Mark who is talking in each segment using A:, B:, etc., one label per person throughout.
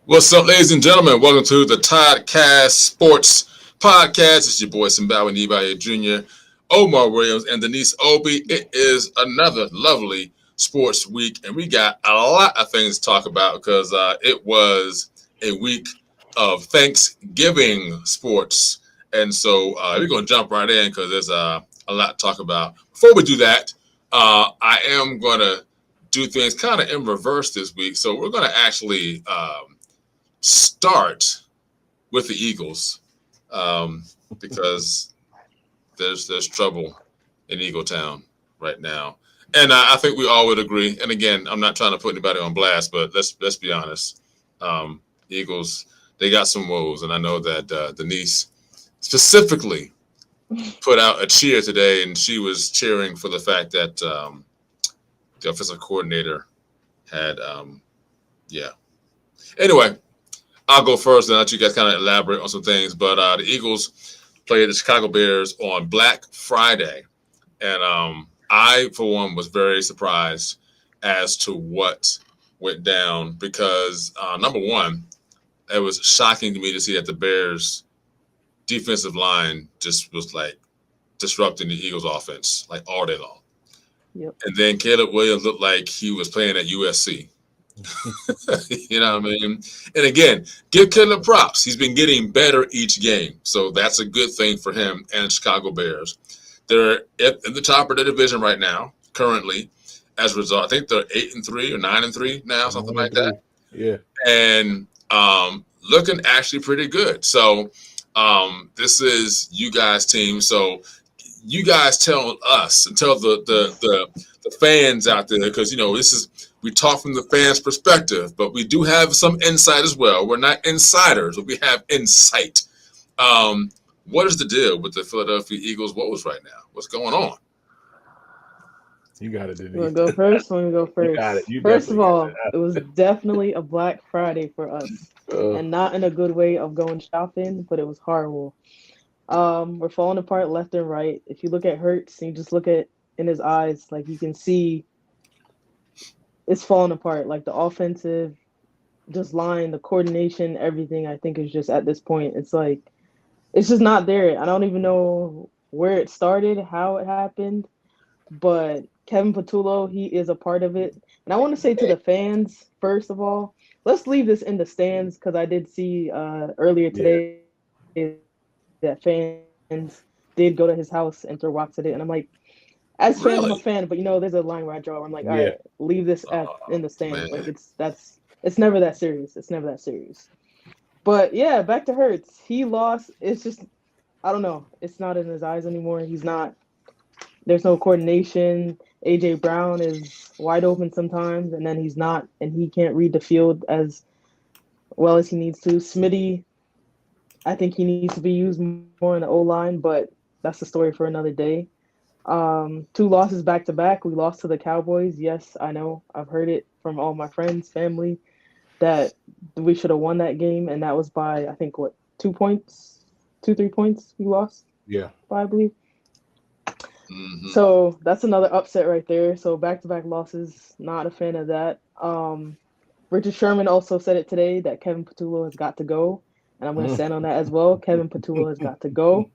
A: What's up, ladies and gentlemen? Welcome to the Toddcast Sports Podcast. It's your boy Simbawa Nibaye Jr., Omar Williams, and Denise Obi. It is another lovely sports week, and we got a lot of things to talk about because it was a week of Thanksgiving sports. And so we're going to jump right in because there's a lot to talk about. Before we do that, I am going to do things kind of in reverse this week. So we're going to actually start with the Eagles because there's trouble in Eagle Town right now, and I think we all would agree. And again, I'm not trying to put anybody on blast, but let's be honest. Eagles, they got some woes, and I know that Denise specifically put out a cheer today, and she was cheering for the fact that the offensive coordinator had yeah. Anyway, I'll go first and let you guys kind of elaborate on some things. But the Eagles played the Chicago Bears on Black Friday. And I, for one, was very surprised as to what went down because, number one, it was shocking to me to see that the Bears' defensive line just was like disrupting the Eagles' offense like all day long.
B: Yep.
A: And then Caleb Williams looked like he was playing at USC. You know what I mean? And again, give Caleb props. He's been getting better each game. So that's a good thing for him and Chicago Bears. They're at the top of the division right now, currently. As a result, I think they're 8-3 or 9-3 now, something like that.
C: Yeah.
A: And looking actually pretty good. So this is you guys' team. So you guys tell us and tell the fans out there, because we talk from the fans' perspective, but we do have some insight as well. We're not insiders, but we have insight. What is the deal with the Philadelphia Eagles woes right now? What's going on?
C: You got it, Denise.
B: You want to go first? Let me go first.
C: You got it. You
B: First of
C: definitely
B: all,
C: got
B: it was definitely a Black Friday for us, and not in a good way of going shopping, but it was horrible. We're falling apart left and right. If you look at Hurts and you just look at in his eyes, like you can see it's falling apart. Like the offensive, just line, the coordination, everything. I think is just at this point, it's like it's just not there. I don't even know where it started, how it happened, but Kevin Patullo, he is a part of it. And I want to say to the fans, first of all, let's leave this in the stands because I did see earlier today that fans did go to his house and throw rocks at it. And I'm like, as fans, I'm a fan, but there's a line where I draw. Where I'm like, all right,
C: Yeah.
B: leave this in the stand.
A: Man.
B: Like it's never that serious. It's never that serious. But yeah, back to Hurts. He lost. It's just I don't know. It's not in his eyes anymore. He's not. There's no coordination. AJ Brown is wide open sometimes, and then he's not, and he can't read the field as well as he needs to. Smitty, I think he needs to be used more in the O line, but that's the story for another day. Two losses back to back. We lost to the Cowboys. Yes, I know. I've heard it from all my friends, family, that we should have won that game, and that was by I think 2 points, 3 points we lost
C: Yeah.
B: by, I believe.
A: Mm-hmm.
B: So that's another upset right there. So back to back losses. Not a fan of that. Richard Sherman also said it today that Kevin Patullo has got to go, and I'm going to stand on that as well. Kevin Patullo has got to go.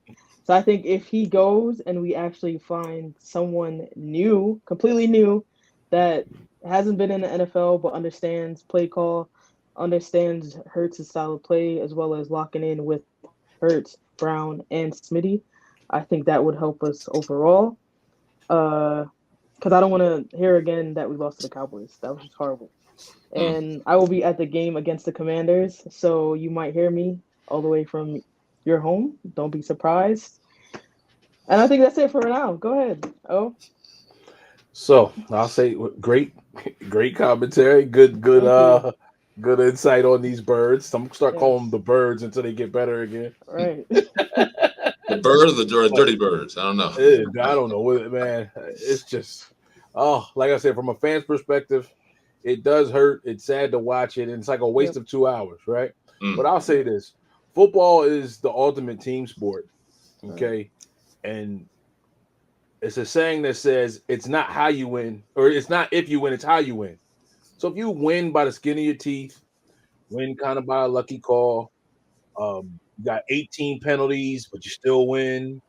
B: So I think if he goes and we actually find someone new, completely new, that hasn't been in the NFL but understands play call, understands Hurts' style of play, as well as locking in with Hurts, Brown, and Smitty, I think that would help us overall. Because I don't want to hear again that we lost to the Cowboys. That was just horrible. And I will be at the game against the Commanders, so you might hear me all the way from your home. Don't be surprised. And I think that's it for now. Go ahead. Oh,
C: So I'll say great commentary. Good good insight on these birds. I'm gonna start calling them the birds until they get better again.
B: right.
A: The birds or the dirty birds? I don't know.
C: I don't know, man. It's just like I said, from a fan's perspective, it does hurt. It's sad to watch it, and it's like a waste of 2 hours, right? But I'll say this: football is the ultimate team sport. Okay. And it's a saying that says it's not how you win, or it's not if you win, it's how you win. So if you win by the skin of your teeth, win kind of by a lucky call. You got 18 penalties, but you still win.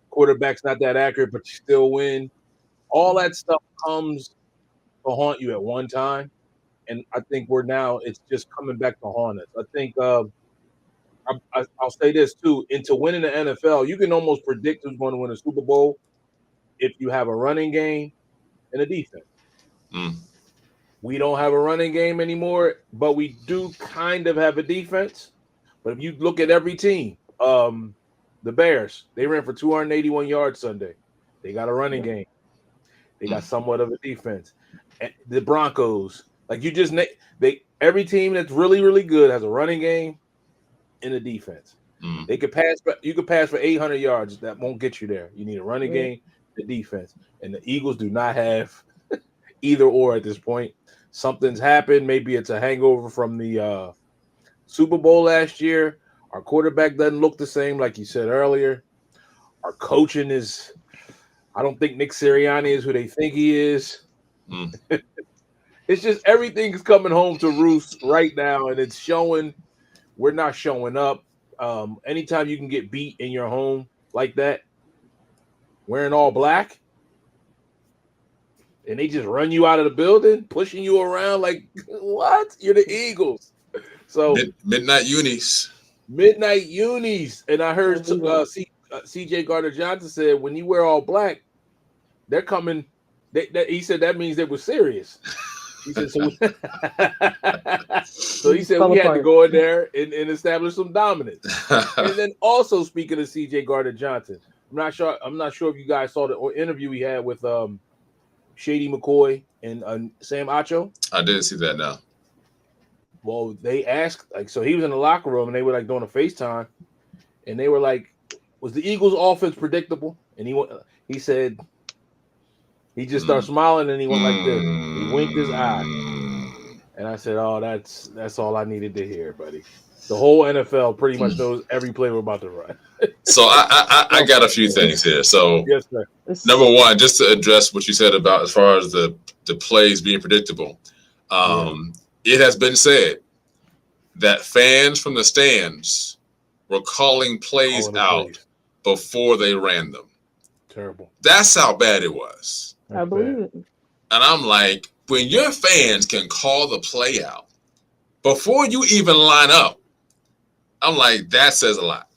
C: Quarterback's not that accurate, but you still win. All that stuff comes to haunt you at one time. And I think it's just coming back to haunt us. I think I'll say this too. Into winning the NFL, you can almost predict who's going to win a Super Bowl if you have a running game and a defense. We don't have a running game anymore, but we do kind of have a defense. But if you look at every team, the Bears, they ran for 281 yards Sunday. They got a running game. They got somewhat of a defense. And the Broncos, like you just every team that's really, really good has a running game and a defense. They could pass, you could pass for 800 yards. That won't get you there. You need a running game, the defense. And the Eagles do not have either or at this point. Something's happened. Maybe it's a hangover from the Super Bowl last year. Our quarterback doesn't look the same, like you said earlier. Our coaching is, I don't think Nick Sirianni is who they think he is. It's just everything's coming home to roost right now, and it's showing we're not showing up. Anytime you can get beat in your home like that, wearing all black, and they just run you out of the building, pushing you around like, what? You're the Eagles. So
A: midnight unis.
C: And I heard CJ Gardner-Johnson said when you wear all black, they're coming. He said that means they were serious. He said so. So he said we had to go in there and establish some dominance. And then also speaking of CJ Gardner-Johnson, I'm not sure if you guys saw the interview he had with Shady McCoy and Sam Acho.
A: I didn't see that now.
C: Well, they asked, so he was in the locker room and they were doing a FaceTime, and they were like, was the Eagles offense predictable? And he said, he just started smiling and he went like this. He winked his eye. And I said, oh, that's all I needed to hear, buddy. The whole NFL pretty much knows every play we're about to run.
A: So I got a few things here. So
C: yes, sir.
A: Number one, just to address what you said about as far as the plays being predictable. It has been said that fans from the stands were calling plays out before they ran them.
C: Terrible.
A: That's how bad it was.
B: I believe it.
A: And I'm like, when your fans can call the play out before you even line up, I'm like, that says a lot.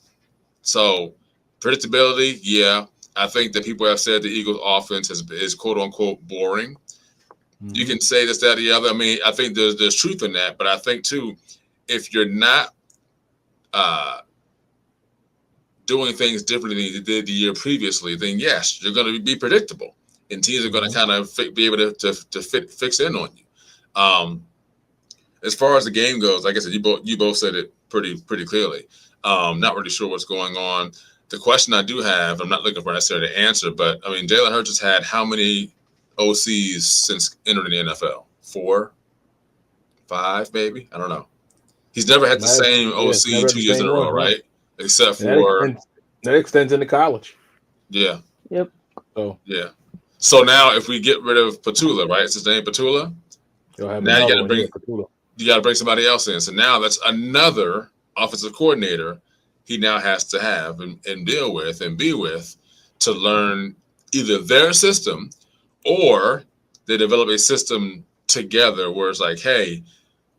A: So predictability, yeah. I think that people have said the Eagles offense is quote unquote boring. You can say this, that, or the other. I mean, I think there's truth in that, but I think too, if you're not doing things differently than you did the year previously, then yes, you're going to be predictable, and teams are going to kind of be able to fix in on you. As far as the game goes, like I said, you both said it pretty clearly. Not really sure what's going on. The question I do have, I'm not looking for necessarily the answer, but I mean, Jalen Hurts has had how many OCs since entering the NFL? 4, 5, maybe? I don't know. He's never had the same OC 2 years in a row, right? Except for
C: that extends into college.
A: Yeah.
B: Yep.
C: So
A: yeah. So now if we get rid of Petula, right? It's his name Petula. Now you got to bring somebody else in. So now that's another offensive coordinator he now has to have and deal with and be with to learn either their system or they develop a system together where it's like, hey,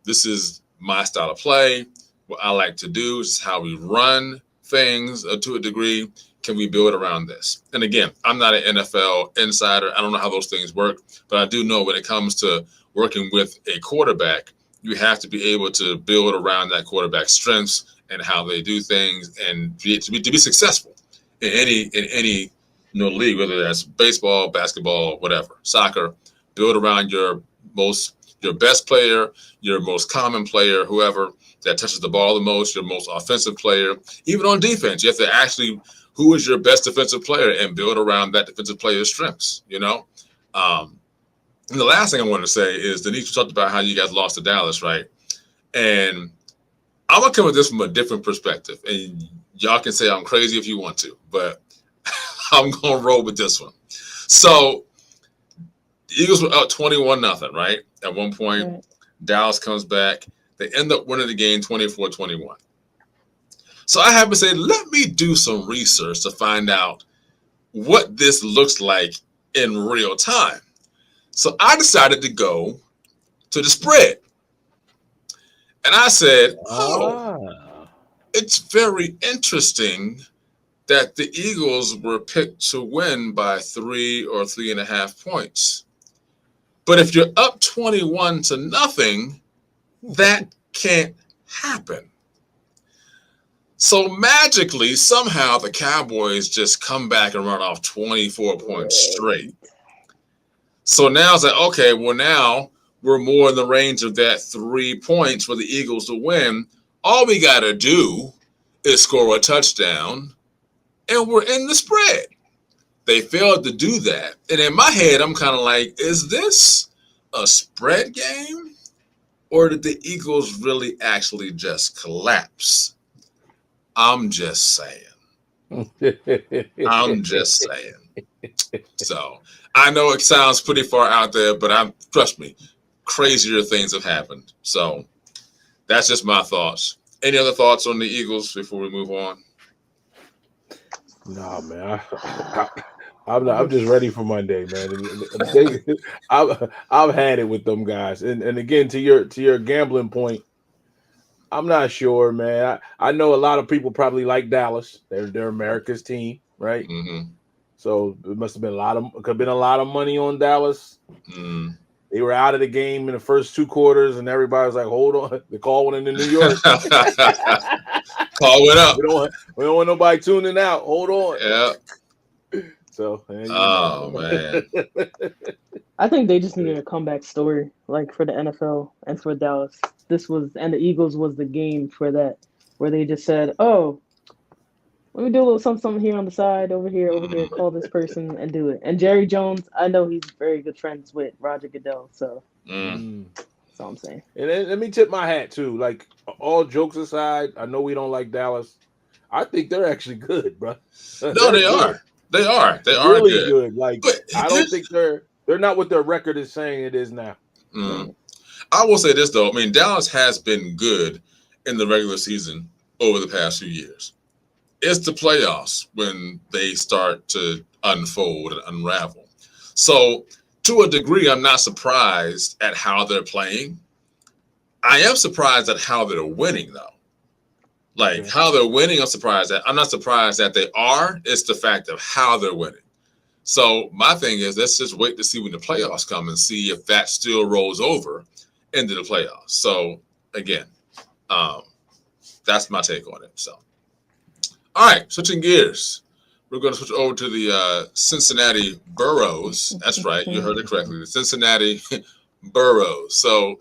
A: this is my style of play. What I like to do is how we run things to a degree. Can we build around this? And again, I'm not an NFL insider. I don't know how those things work, but I do know when it comes to working with a quarterback, you have to be able to build around that quarterback's strengths and how they do things and to be successful in any league, whether that's baseball, basketball, whatever, soccer. Build around your best player, your most common player, whoever that touches the ball the most, your most offensive player. Even on defense, you have to actually, who is your best defensive player and build around that defensive player's strengths, And the last thing I want to say is, Denise talked about how you guys lost to Dallas, right? And I'm going to come at this from a different perspective. And y'all can say I'm crazy if you want to, but I'm going to roll with this one. So the Eagles were up 21-0, right? At one point, Dallas comes back. They end up winning the game 24-21. So I have to say, let me do some research to find out what this looks like in real time. So I decided to go to the spread. And I said, it's very interesting that the Eagles were picked to win by 3 or 3.5 points. But if you're up 21-0, that can't happen. So magically, somehow the Cowboys just come back and run off 24 points straight. So now it's like, okay, well now we're more in the range of that 3 points for the Eagles to win. All we got to do is score a touchdown, and we're in the spread. They failed to do that. And in my head, I'm kind of like, is this a spread game? Or did the Eagles really actually just collapse? I'm just saying. I'm just saying. So I know it sounds pretty far out there, but trust me, crazier things have happened. So that's just my thoughts. Any other thoughts on the Eagles before we move on?
C: No, man. I'm just ready for Monday, man. I've had it with them guys. And again, to your gambling point, I'm not sure, man. I know a lot of people probably like Dallas. They're America's team, right?
A: Mm-hmm.
C: So it must have been a lot of money on Dallas.
A: Mm.
C: They were out of the game in the first 2 quarters, and everybody was like, "Hold on!" The call went into New York.
A: Call went up.
C: We don't want nobody tuning out. Hold on.
A: Yeah.
C: So.
A: Man.
B: I think they just needed a comeback story, like for the NFL and for Dallas. And the Eagles was the game for that, where they just said, "Oh, let me do a little something here on the side, over here, call this person and do it." And Jerry Jones, I know he's very good friends with Roger Goodell, so that's all I'm saying.
C: And then, let me tip my hat too. Like, all jokes aside, I know we don't like Dallas. I think they're actually good, bro.
A: No, they are. They are. They are
C: really
A: good.
C: Like, but I don't think they're not what their record is saying it is now.
A: I will say this though. I mean, Dallas has been good in the regular season over the past few years. It's the playoffs when they start to unfold and unravel. So, to a degree, I'm not surprised at how they're playing. I am surprised at how they're winning, though. Like, how they're winning, I'm surprised at. I'm not surprised that they are. It's the fact of how they're winning. So, my thing is, let's just wait to see when the playoffs come and see if that still rolls over into the playoffs. So, again, that's my take on it. So. All right, switching gears. We're going to switch over to the Cincinatti Burrows. That's right, you heard it correctly. The Cincinatti Burrows. So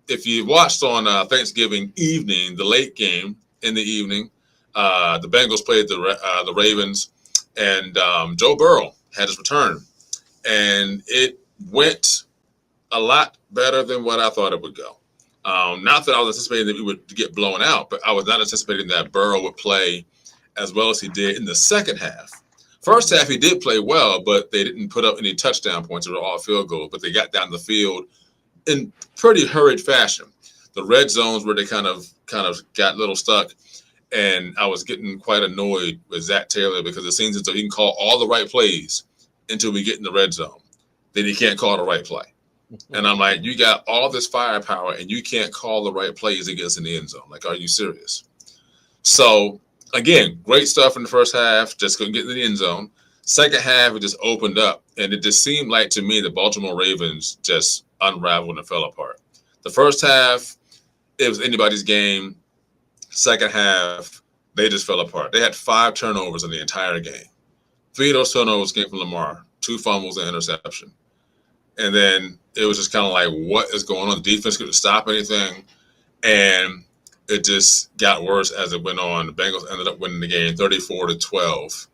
A: if you watched on Thanksgiving evening, the late game in the evening, the Bengals played the Ravens, and Joe Burrow had his return. And it went a lot better than what I thought it would go. Not that I was anticipating that we would get blown out, but I was not anticipating that Burrow would play as well as he did in the second half. First half, he did play well, but they didn't put up any touchdown points. They were all field goals, but they got down the field in pretty hurried fashion. The red zones where they kind of got a little stuck, and I was getting quite annoyed with Zach Taylor because it seems as though he can call all the right plays until we get in the red zone. Then he can't call the right play. And I'm like, you got all this firepower, and you can't call the right plays to get us in the end zone. Like, are you serious? So, again, great stuff in the first half, just couldn't get in the end zone. Second half, it just opened up, and it just seemed like to me the Baltimore Ravens just unraveled and fell apart. The first half, it was anybody's game. Second half, they just fell apart. They had 5 turnovers in the entire game. 3 of those turnovers came from Lamar, 2 fumbles and interception. And then it was just kind of like, what is going on? The defense couldn't stop anything, and it just got worse as it went on. The Bengals ended up winning the game 34-12.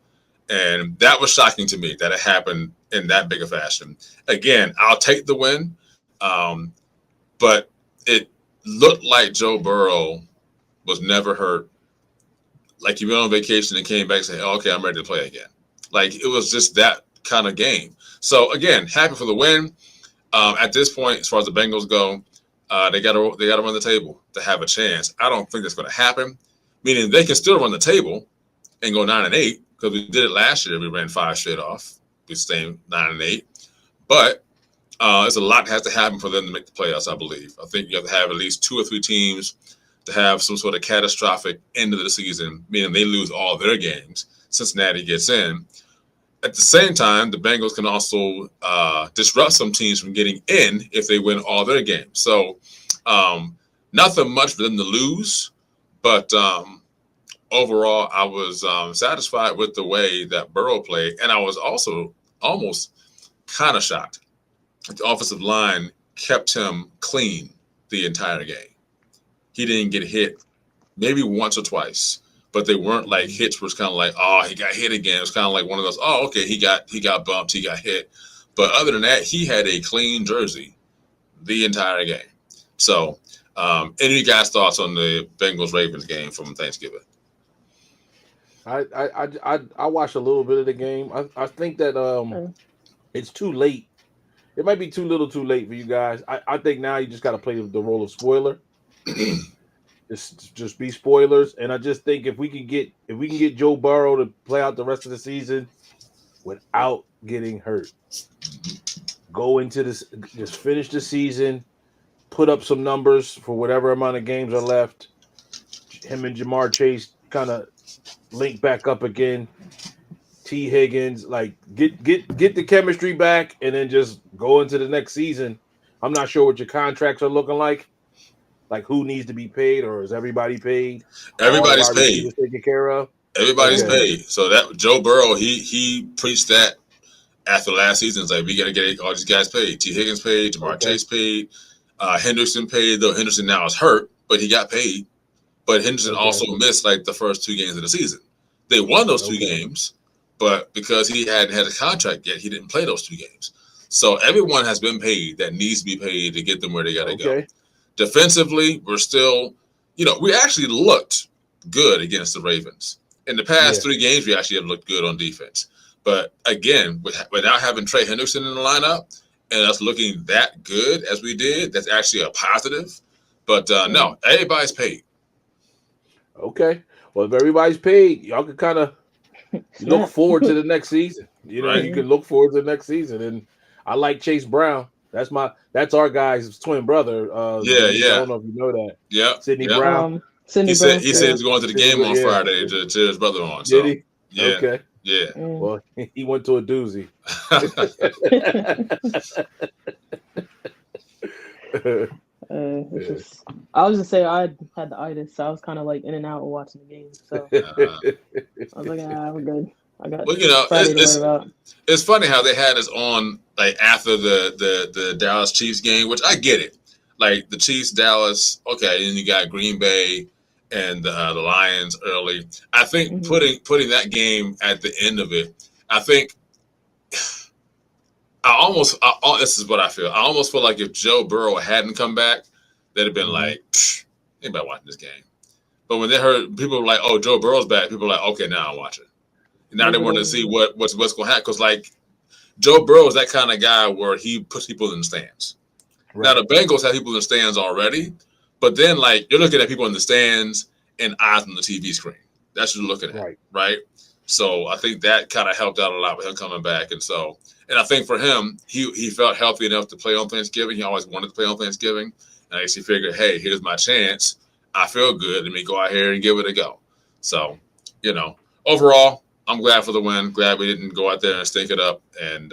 A: And that was shocking to me that it happened in that big a fashion. Again, I'll take the win. But it looked like Joe Burrow was never hurt. Like he went on vacation and came back and said, oh, okay, I'm ready to play again. Like it was just that kind of game. So, again, happy for the win. At this point, as far as the Bengals go, They gotta run the table to have a chance. I don't think that's going to happen. Meaning they can still run the table and go 9-8 because we did it last year. We ran 5 straight off. We stayed 9-8, but there's a lot that has to happen for them to make the playoffs. I believe. I think you have to have at least 2 or 3 teams to have some sort of catastrophic end of the season, meaning they lose all their games. Cincinnati gets in. At the same time, the Bengals can also disrupt some teams from getting in if they win all their games. So nothing much for them to lose, but overall, I was satisfied with the way that Burrow played, and I was also almost kind of shocked. The offensive line kept him clean the entire game. He didn't get hit maybe once or twice, but they weren't like hits where it's kind of like, oh, he got hit again. It's kind of like one of those, oh, okay, he got bumped, he got hit. But other than that, he had a clean jersey the entire game. So any guys' thoughts on the Bengals-Ravens game from Thanksgiving?
C: I watched a little bit of the game. I think that it's too late. It might be too little too late for you guys. I think now you just got to play the role of spoiler. just be spoilers. And I just think if we can get Joe Burrow to play out the rest of the season without getting hurt, go into this, just finish the season, put up some numbers for whatever amount of games are left. Him and Jamar Chase kind of link back up again. T. Higgins, like get the chemistry back, and then just go into the next season. I'm not sure what your contracts are looking like who needs to be paid, or is everybody paid?
A: Everybody's paid.
C: Taken care of.
A: Everybody's paid. So that Joe Burrow, he preached that after last season. It's like we got to get all these guys paid. T. Higgins paid. Jamar Chase paid. Henderson paid. Though Henderson now is hurt, but he got paid. But Henderson also missed like the first 2 games of the season. They won those 2 games. But because he hadn't had a contract yet, he didn't play those 2 games. So everyone has been paid that needs to be paid to get them where they got to go. Defensively, we're still, we actually looked good against the Ravens. In the past 3 games, we actually have looked good on defense. But again, without having Trey Henderson in the lineup and us looking that good as we did, that's actually a positive. But no, everybody's paid.
C: Okay. Well, if everybody's paid, y'all can kind of look forward to the next season. You can look forward to the next season. And I like Chase Brown. That's our guy's twin brother. I don't know if you know that.
A: Yeah.
C: Sidney Brown.
A: He said he's going to the game on Friday to cheer his brother on. So.
C: Did he?
A: Yeah.
C: Okay.
A: Yeah.
C: Well, he went to a doozy.
B: I was just say I had the itis, so I was kind of like in and out of watching the game. So I was like, we're good. I got Friday to worry about.
A: It's funny how they had us on like after the Dallas Chiefs game, which I get it. Like the Chiefs, Dallas, okay, and you got Green Bay and the Lions early. I think putting that game at the end of it, I think this is what I feel. I almost feel like if Joe Burrow hadn't come back, they'd have been like, anybody watching this game. But when they heard people were like, oh, Joe Burrow's back, people were like, okay, now I'll watch it. And now they want to see what's going to happen. Because, like, Joe Burrow is that kind of guy where he puts people in the stands. Right. Now, the Bengals have people in the stands already. But then, like, you're looking at people in the stands and eyes on the TV screen. That's what you're looking at, right? So I think that kind of helped out a lot with him coming back. And I think for him, he felt healthy enough to play on Thanksgiving. He always wanted to play on Thanksgiving. And I guess he figured, hey, here's my chance. I feel good. Let me go out here and give it a go. So, overall, I'm glad for the win. Glad we didn't go out there and stink it up. And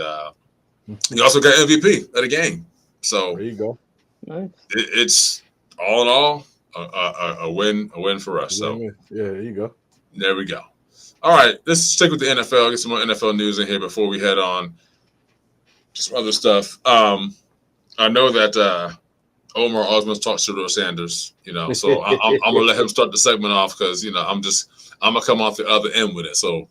A: he also got MVP of the game. So
C: there you go.
B: Nice.
A: It's all in all a win for us. So
C: yeah, there you go.
A: There we go. All right, let's stick with the NFL. Get some more NFL news in here before we head on. Some other stuff. I know that Omar Osmond's talked to Shedeur Sanders. So I'm gonna let him start the segment off because I'm gonna come off the other end with it. So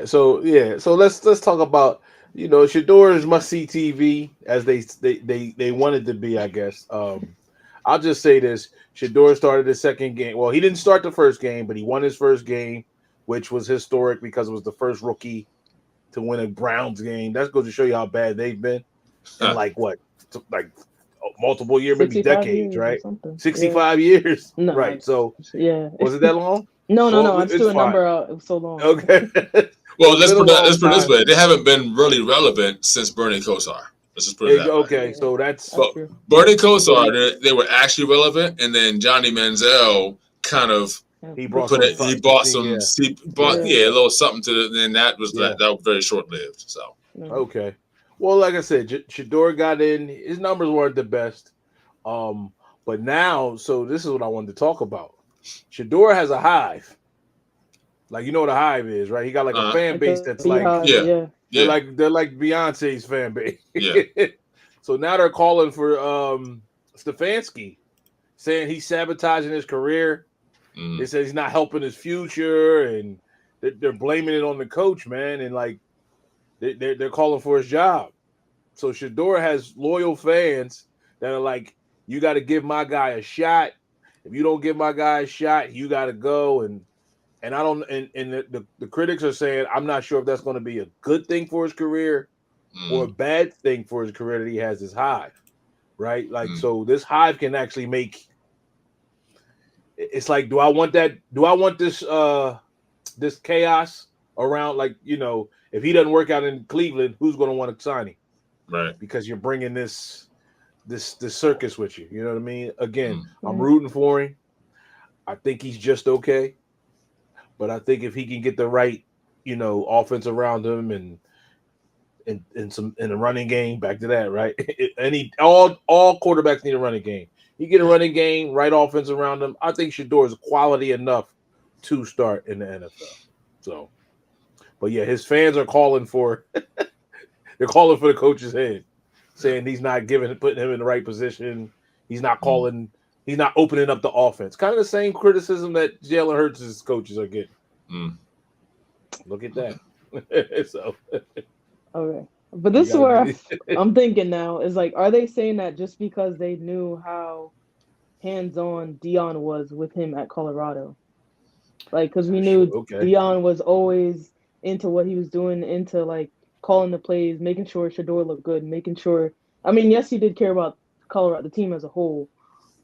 C: So let's talk about Shedeur's must-see TV as they wanted to be, I guess. I'll just say this: Shedeur started his second game. Well, he didn't start the first game, but he won his first game, which was historic because it was the first rookie to win a Browns game. That goes to show you how bad they've been. And like multiple years, maybe
B: 65
C: decades,
B: years or
C: right?
B: something.
C: 65 years,
B: No,
C: right? So
B: yeah.
C: was it that long?
B: No,
C: Well,
B: I just
C: it's
B: threw a
C: fine.
B: number out. It was so long.
C: Okay.
A: Well,
C: It's
A: let's
C: been a
A: put
C: long
A: it this
C: time.
A: way: they haven't been really relevant since Bernie Kosar. Let's just put it that way.
C: Okay,
B: Yeah,
C: so that's
B: that's true.
A: Bernie Kosar, they were actually relevant, and then Johnny Manziel kind of
C: he brought
A: put
C: some.
A: it. He bought some.
C: Yeah.
A: He bought a little something to it, and that was
C: Yeah.
A: that was very short lived. So
C: Okay. Well, like I said, Shador got in. His numbers weren't the best. But now, so this is what I wanted to talk about. Shador has a hive. Like, you know what a hive is, right? He got like a fan
B: Like
C: base
B: the
C: that's
B: Beehive,
C: like
B: yeah.
C: they're like Beyonce's fan base.
A: Yeah.
C: So now they're calling for Stefanski, saying he's sabotaging his career. They said he's not helping his future, and they're blaming it on the coach, man. And like they're calling for his job. So Shador has loyal fans that are like, you got to give my guy a shot. If you don't give my guy a shot, you got to go. And I don't. And the critics are saying, I'm not sure if that's going to be a good thing for his career or a bad thing for his career that he has this hive, right? Like, so this hive can actually make. It's like, do I want that? Do I want this this chaos around? Like, you know, if he doesn't work out in Cleveland, who's going to want to sign him?
A: Right.
C: Because you're bringing this circus with you. You know what I mean? Again, I'm rooting for him. I think he's just okay. But I think if he can get the right, you know, offense around him and some in a running game, back to that, right? All quarterbacks need a running game. You get a running game, right offense around him. I think Shador is quality enough to start in the NFL. So, but yeah, his fans are calling for they're calling for the coach's head, saying he's not putting him in the right position. He's not calling. He's not opening up the offense. Kind of the same criticism that Jalen Hurts' coaches are getting. Look at that. So,
B: okay. But this is where I'm thinking now is like, are they saying that just because they knew how hands-on Deion was with him at Colorado? Like, because we knew Deion was always into what he was doing, into like calling the plays, making sure Shador looked good, making sure. I mean, yes, he did care about Colorado, the team as a whole,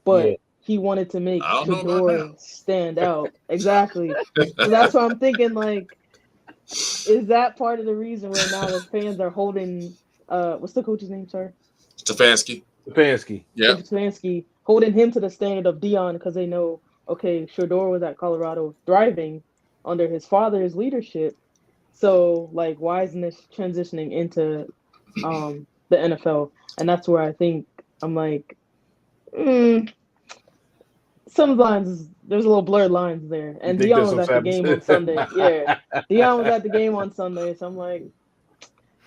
B: but he wanted to make Shador stand out. Exactly. So that's why I'm thinking, like, is that part of the reason where now the fans are holding what's the coach's name, sir?
A: Stefanski.
B: Yeah. Stefanski, holding him to the standard of Deion because they know, okay, Shador was at Colorado thriving under his father's leadership. So, like, why isn't this transitioning into the NFL? And that's where I think I'm like, some lines, there's a little blurred lines there. And Deion was at the game on Sunday. Yeah, Deion was at the game on Sunday. So I'm like,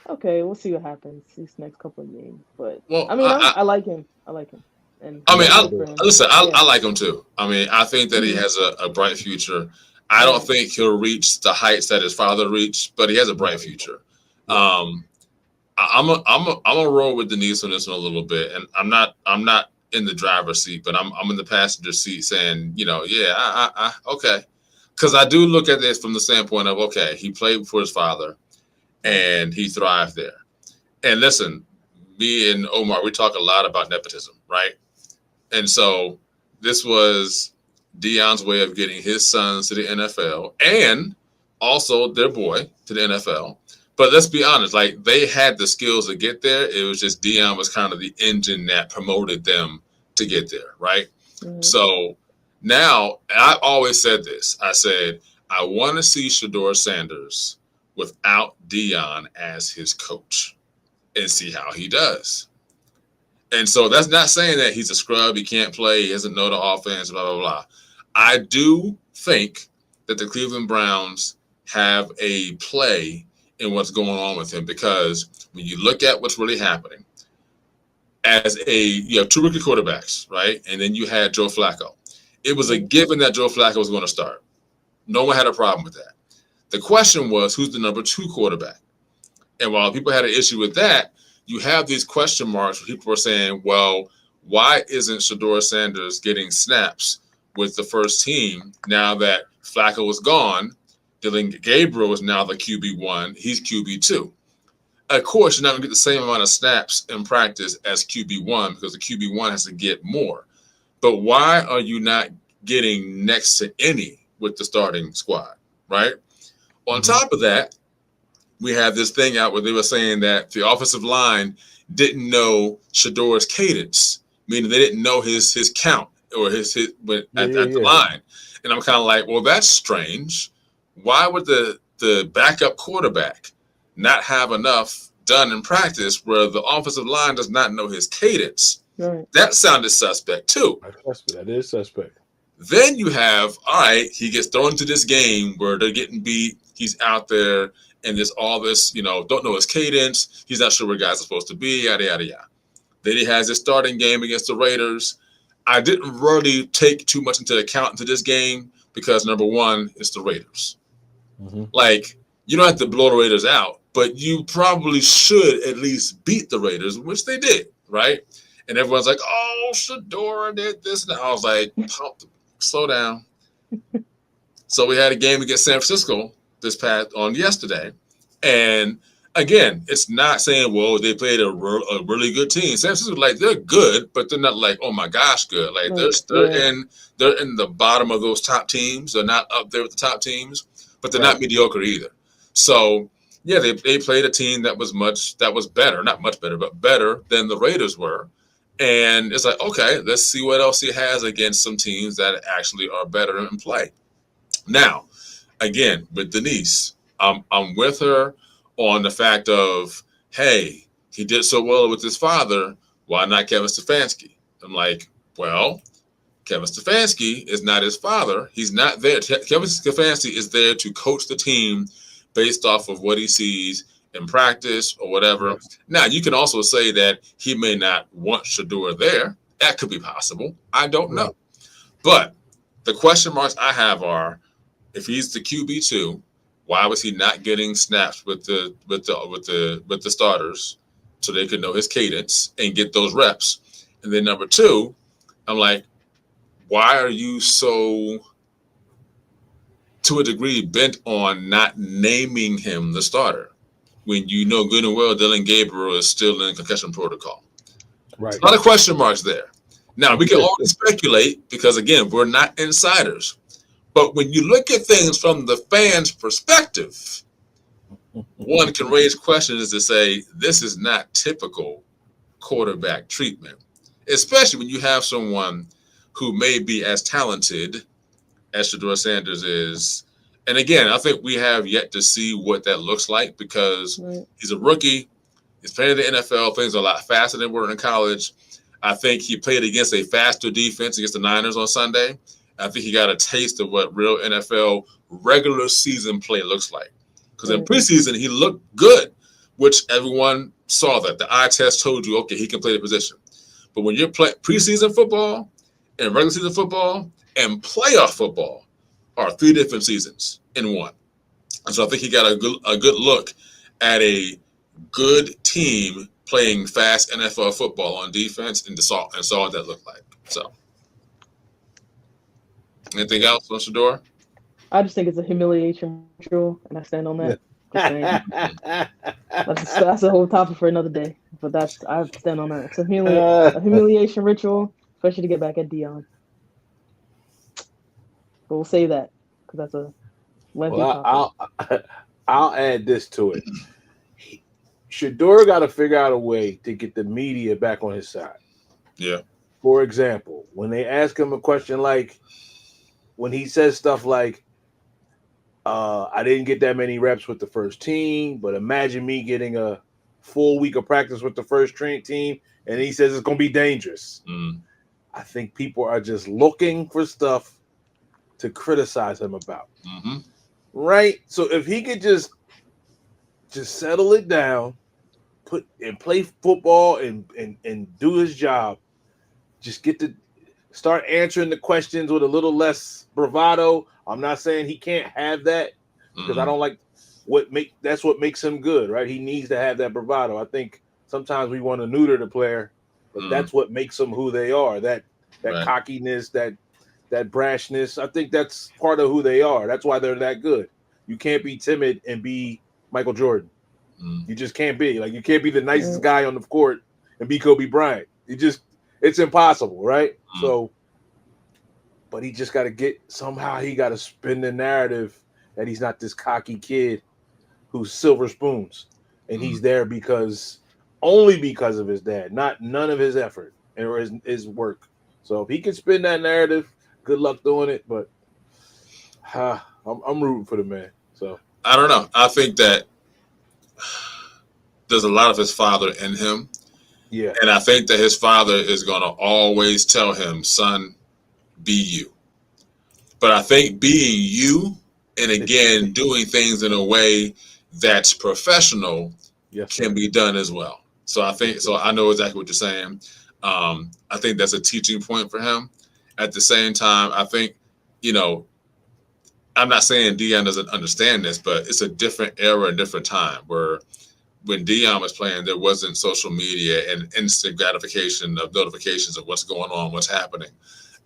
B: okay, we'll see what happens these next couple of games. But I mean, I like him. And
A: I mean, I like him too. I mean, I think that he has a bright future. I don't think he'll reach the heights that his father reached, but he has a bright future. I'm a roll with Denise on this one a little bit, and I'm not in the driver's seat, but I'm in the passenger seat saying, you know, okay, because I do look at this from the standpoint of, okay, he played for his father, and he thrived there. And listen, me and Omar, we talk a lot about nepotism, right? And so this was Deion's way of getting his sons to the NFL and also their boy to the NFL. But let's be honest, like, they had the skills to get there. It was just Deion was kind of the engine that promoted them to get there, right? So now, I always said this. I said, I want to see Shador Sanders without Deion as his coach and see how he does. And so that's not saying that he's a scrub, he can't play, he doesn't know the offense, blah, blah, blah. I do think that the Cleveland Browns have a play in what's going on with him, because when you look at what's really happening, you have two rookie quarterbacks, right? And then you had Joe Flacco. It was a given that Joe Flacco was going to start. No one had a problem with that. The question was, who's the number 2 quarterback? And while people had an issue with that, you have these question marks where people are saying, well, why isn't Shador Sanders getting snaps with the first team now that Flacco is gone? Dylan Gabriel is now the QB1. He's QB2. Of course, you're not going to get the same amount of snaps in practice as QB1 because the QB1 has to get more. But why are you not getting next to any with the starting squad, right? On top of that, we had this thing out where they were saying that the offensive line didn't know Shador's cadence, meaning they didn't know his count or his at the line. And I'm kind of like, well, that's strange. Why would the backup quarterback not have enough done in practice where the offensive line does not know his cadence?
B: Right.
A: That sounded suspect too.
C: That is suspect.
A: Then you have, all right, he gets thrown into this game where they're getting beat. He's out there, and there's all this, don't know his cadence. He's not sure where guys are supposed to be, yada, yada, yada. Then he has his starting game against the Raiders. I didn't really take too much into account into this game because, number one, it's the Raiders. Like, you don't have to blow the Raiders out, but you probably should at least beat the Raiders, which they did, right? And everyone's like, oh, Shador did this. And I was like, slow down. So we had a game against San Francisco on yesterday. And again, it's not saying, well, they played a really good team. San Francisco, like, they're good, but they're not like, oh my gosh, good. Like they're in the bottom of those top teams. They're not up there with the top teams, but they're not mediocre either. So yeah, they played a team that was better, not much better, but better than the Raiders were. And it's like, okay, let's see what else he has against some teams that actually are better in play. Now, again, with Denise, I'm with her on the fact of, hey, he did so well with his father. Why not Kevin Stefanski? I'm like, well, Kevin Stefanski is not his father. He's not there. Kevin Stefanski is there to coach the team based off of what he sees in practice or whatever. Now, you can also say that he may not want Shador there. That could be possible. I don't know. But the question marks I have are, if he's the QB2, why was he not getting snaps with the starters so they could know his cadence and get those reps? And then number two, I'm like, why are you so, to a degree, bent on not naming him the starter when you know good and well Dylan Gabriel is still in concussion protocol? Right. There's a lot of question marks there. Now, we can only speculate because, again, we're not insiders. But when you look at things from the fans' perspective, one can raise questions to say this is not typical quarterback treatment, especially when you have someone who may be as talented as Shador Sanders is. And again, I think we have yet to see what that looks like because he's a rookie. He's playing in the NFL. Things are a lot faster than were in college. I think he played against a faster defense against the Niners on Sunday. I think he got a taste of what real NFL regular season play looks like. Because in preseason, he looked good, which everyone saw that. The eye test told you, okay, he can play the position. But when you're playing preseason football and regular season football and playoff football are three different seasons in one. And so I think he got a good look at a good team playing fast NFL football on defense and saw what that looked like. So, anything else on Shador?
B: I just think it's a humiliation ritual, and I stand on that. That's a whole topic for another day, but I stand on that. It's a humiliation ritual, especially to get back at Deion. But we'll save that because that's a lengthy topic.
C: I'll add this to it. Shador got to figure out a way to get the media back on his side.
A: Yeah.
C: For example, when they ask him a question like, when he says stuff like, I didn't get that many reps with the first team, but imagine me getting a full week of practice with the first team, and he says it's going to be dangerous. I think people are just looking for stuff to criticize him about. Right? So if he could just settle it down, play football and do his job, just get to start answering the questions with a little less bravado. I'm not saying he can't have that because I don't like that's what makes him good, right? He needs to have that bravado. I think sometimes we want to neuter the player, but that's what makes them who they are. That cockiness, that brashness. I think that's part of who they are. That's why they're that good. You can't be timid and be Michael Jordan. You just can't be. Like, you can't be the nicest guy on the court and be Kobe Bryant. It's impossible, right? So, but he just got to somehow he got to spin the narrative that he's not this cocky kid who's silver spoons. And he's there only because of his dad, none of his effort or his work. So if he can spin that narrative, good luck doing it. But I'm rooting for the man. So
A: I don't know. I think that there's a lot of his father in him.
C: Yeah.
A: And I think that his father is going to always tell him, son, be you. But I think being you and, again, doing things in a way that's professional can be done as well. So I know exactly what you're saying. I think that's a teaching point for him. At the same time, I think, I'm not saying Deion doesn't understand this, but it's a different era and different time where when Deion was playing, there wasn't social media and instant gratification of notifications of what's going on, what's happening.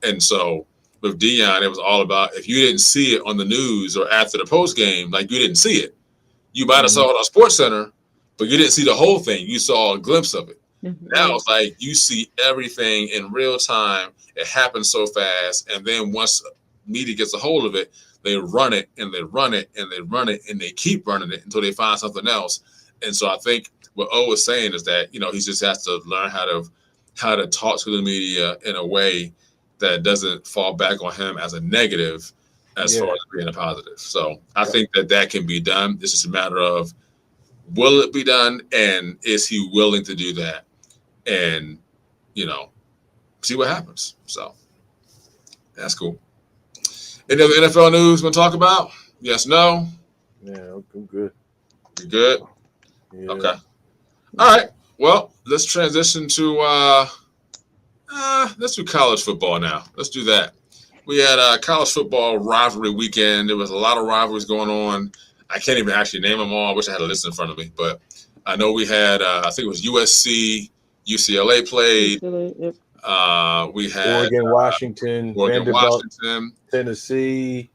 A: And so with Deion, it was all about, if you didn't see it on the news or after the post game, like, you didn't see it. You might have saw it on Sports Center, but you didn't see the whole thing. You saw a glimpse of it. Now it's like you see everything in real time. It happens so fast. And then once media gets a hold of it, they run it and they run it and they run it and they keep running it until they find something else. And so I think what O was saying is that, he just has to learn how to talk to the media in a way that doesn't fall back on him as a negative as far as being a positive. So I think that can be done. It's just a matter of, will it be done? And is he willing to do that? And, see what happens. So that's cool. Any other NFL news we're going to talk about? Yes, no?
C: Yeah, I'm good.
A: You good?
C: Yeah.
A: Okay. All right. Well, let's transition to let's do college football now. Let's do that. We had a college football rivalry weekend. There was a lot of rivalries going on. I can't even actually name them all. I wish I had a list in front of me. But I know we had, I think it was USC, UCLA played.
B: Yep.
A: We had
C: Washington, Vanderbilt, Tennessee,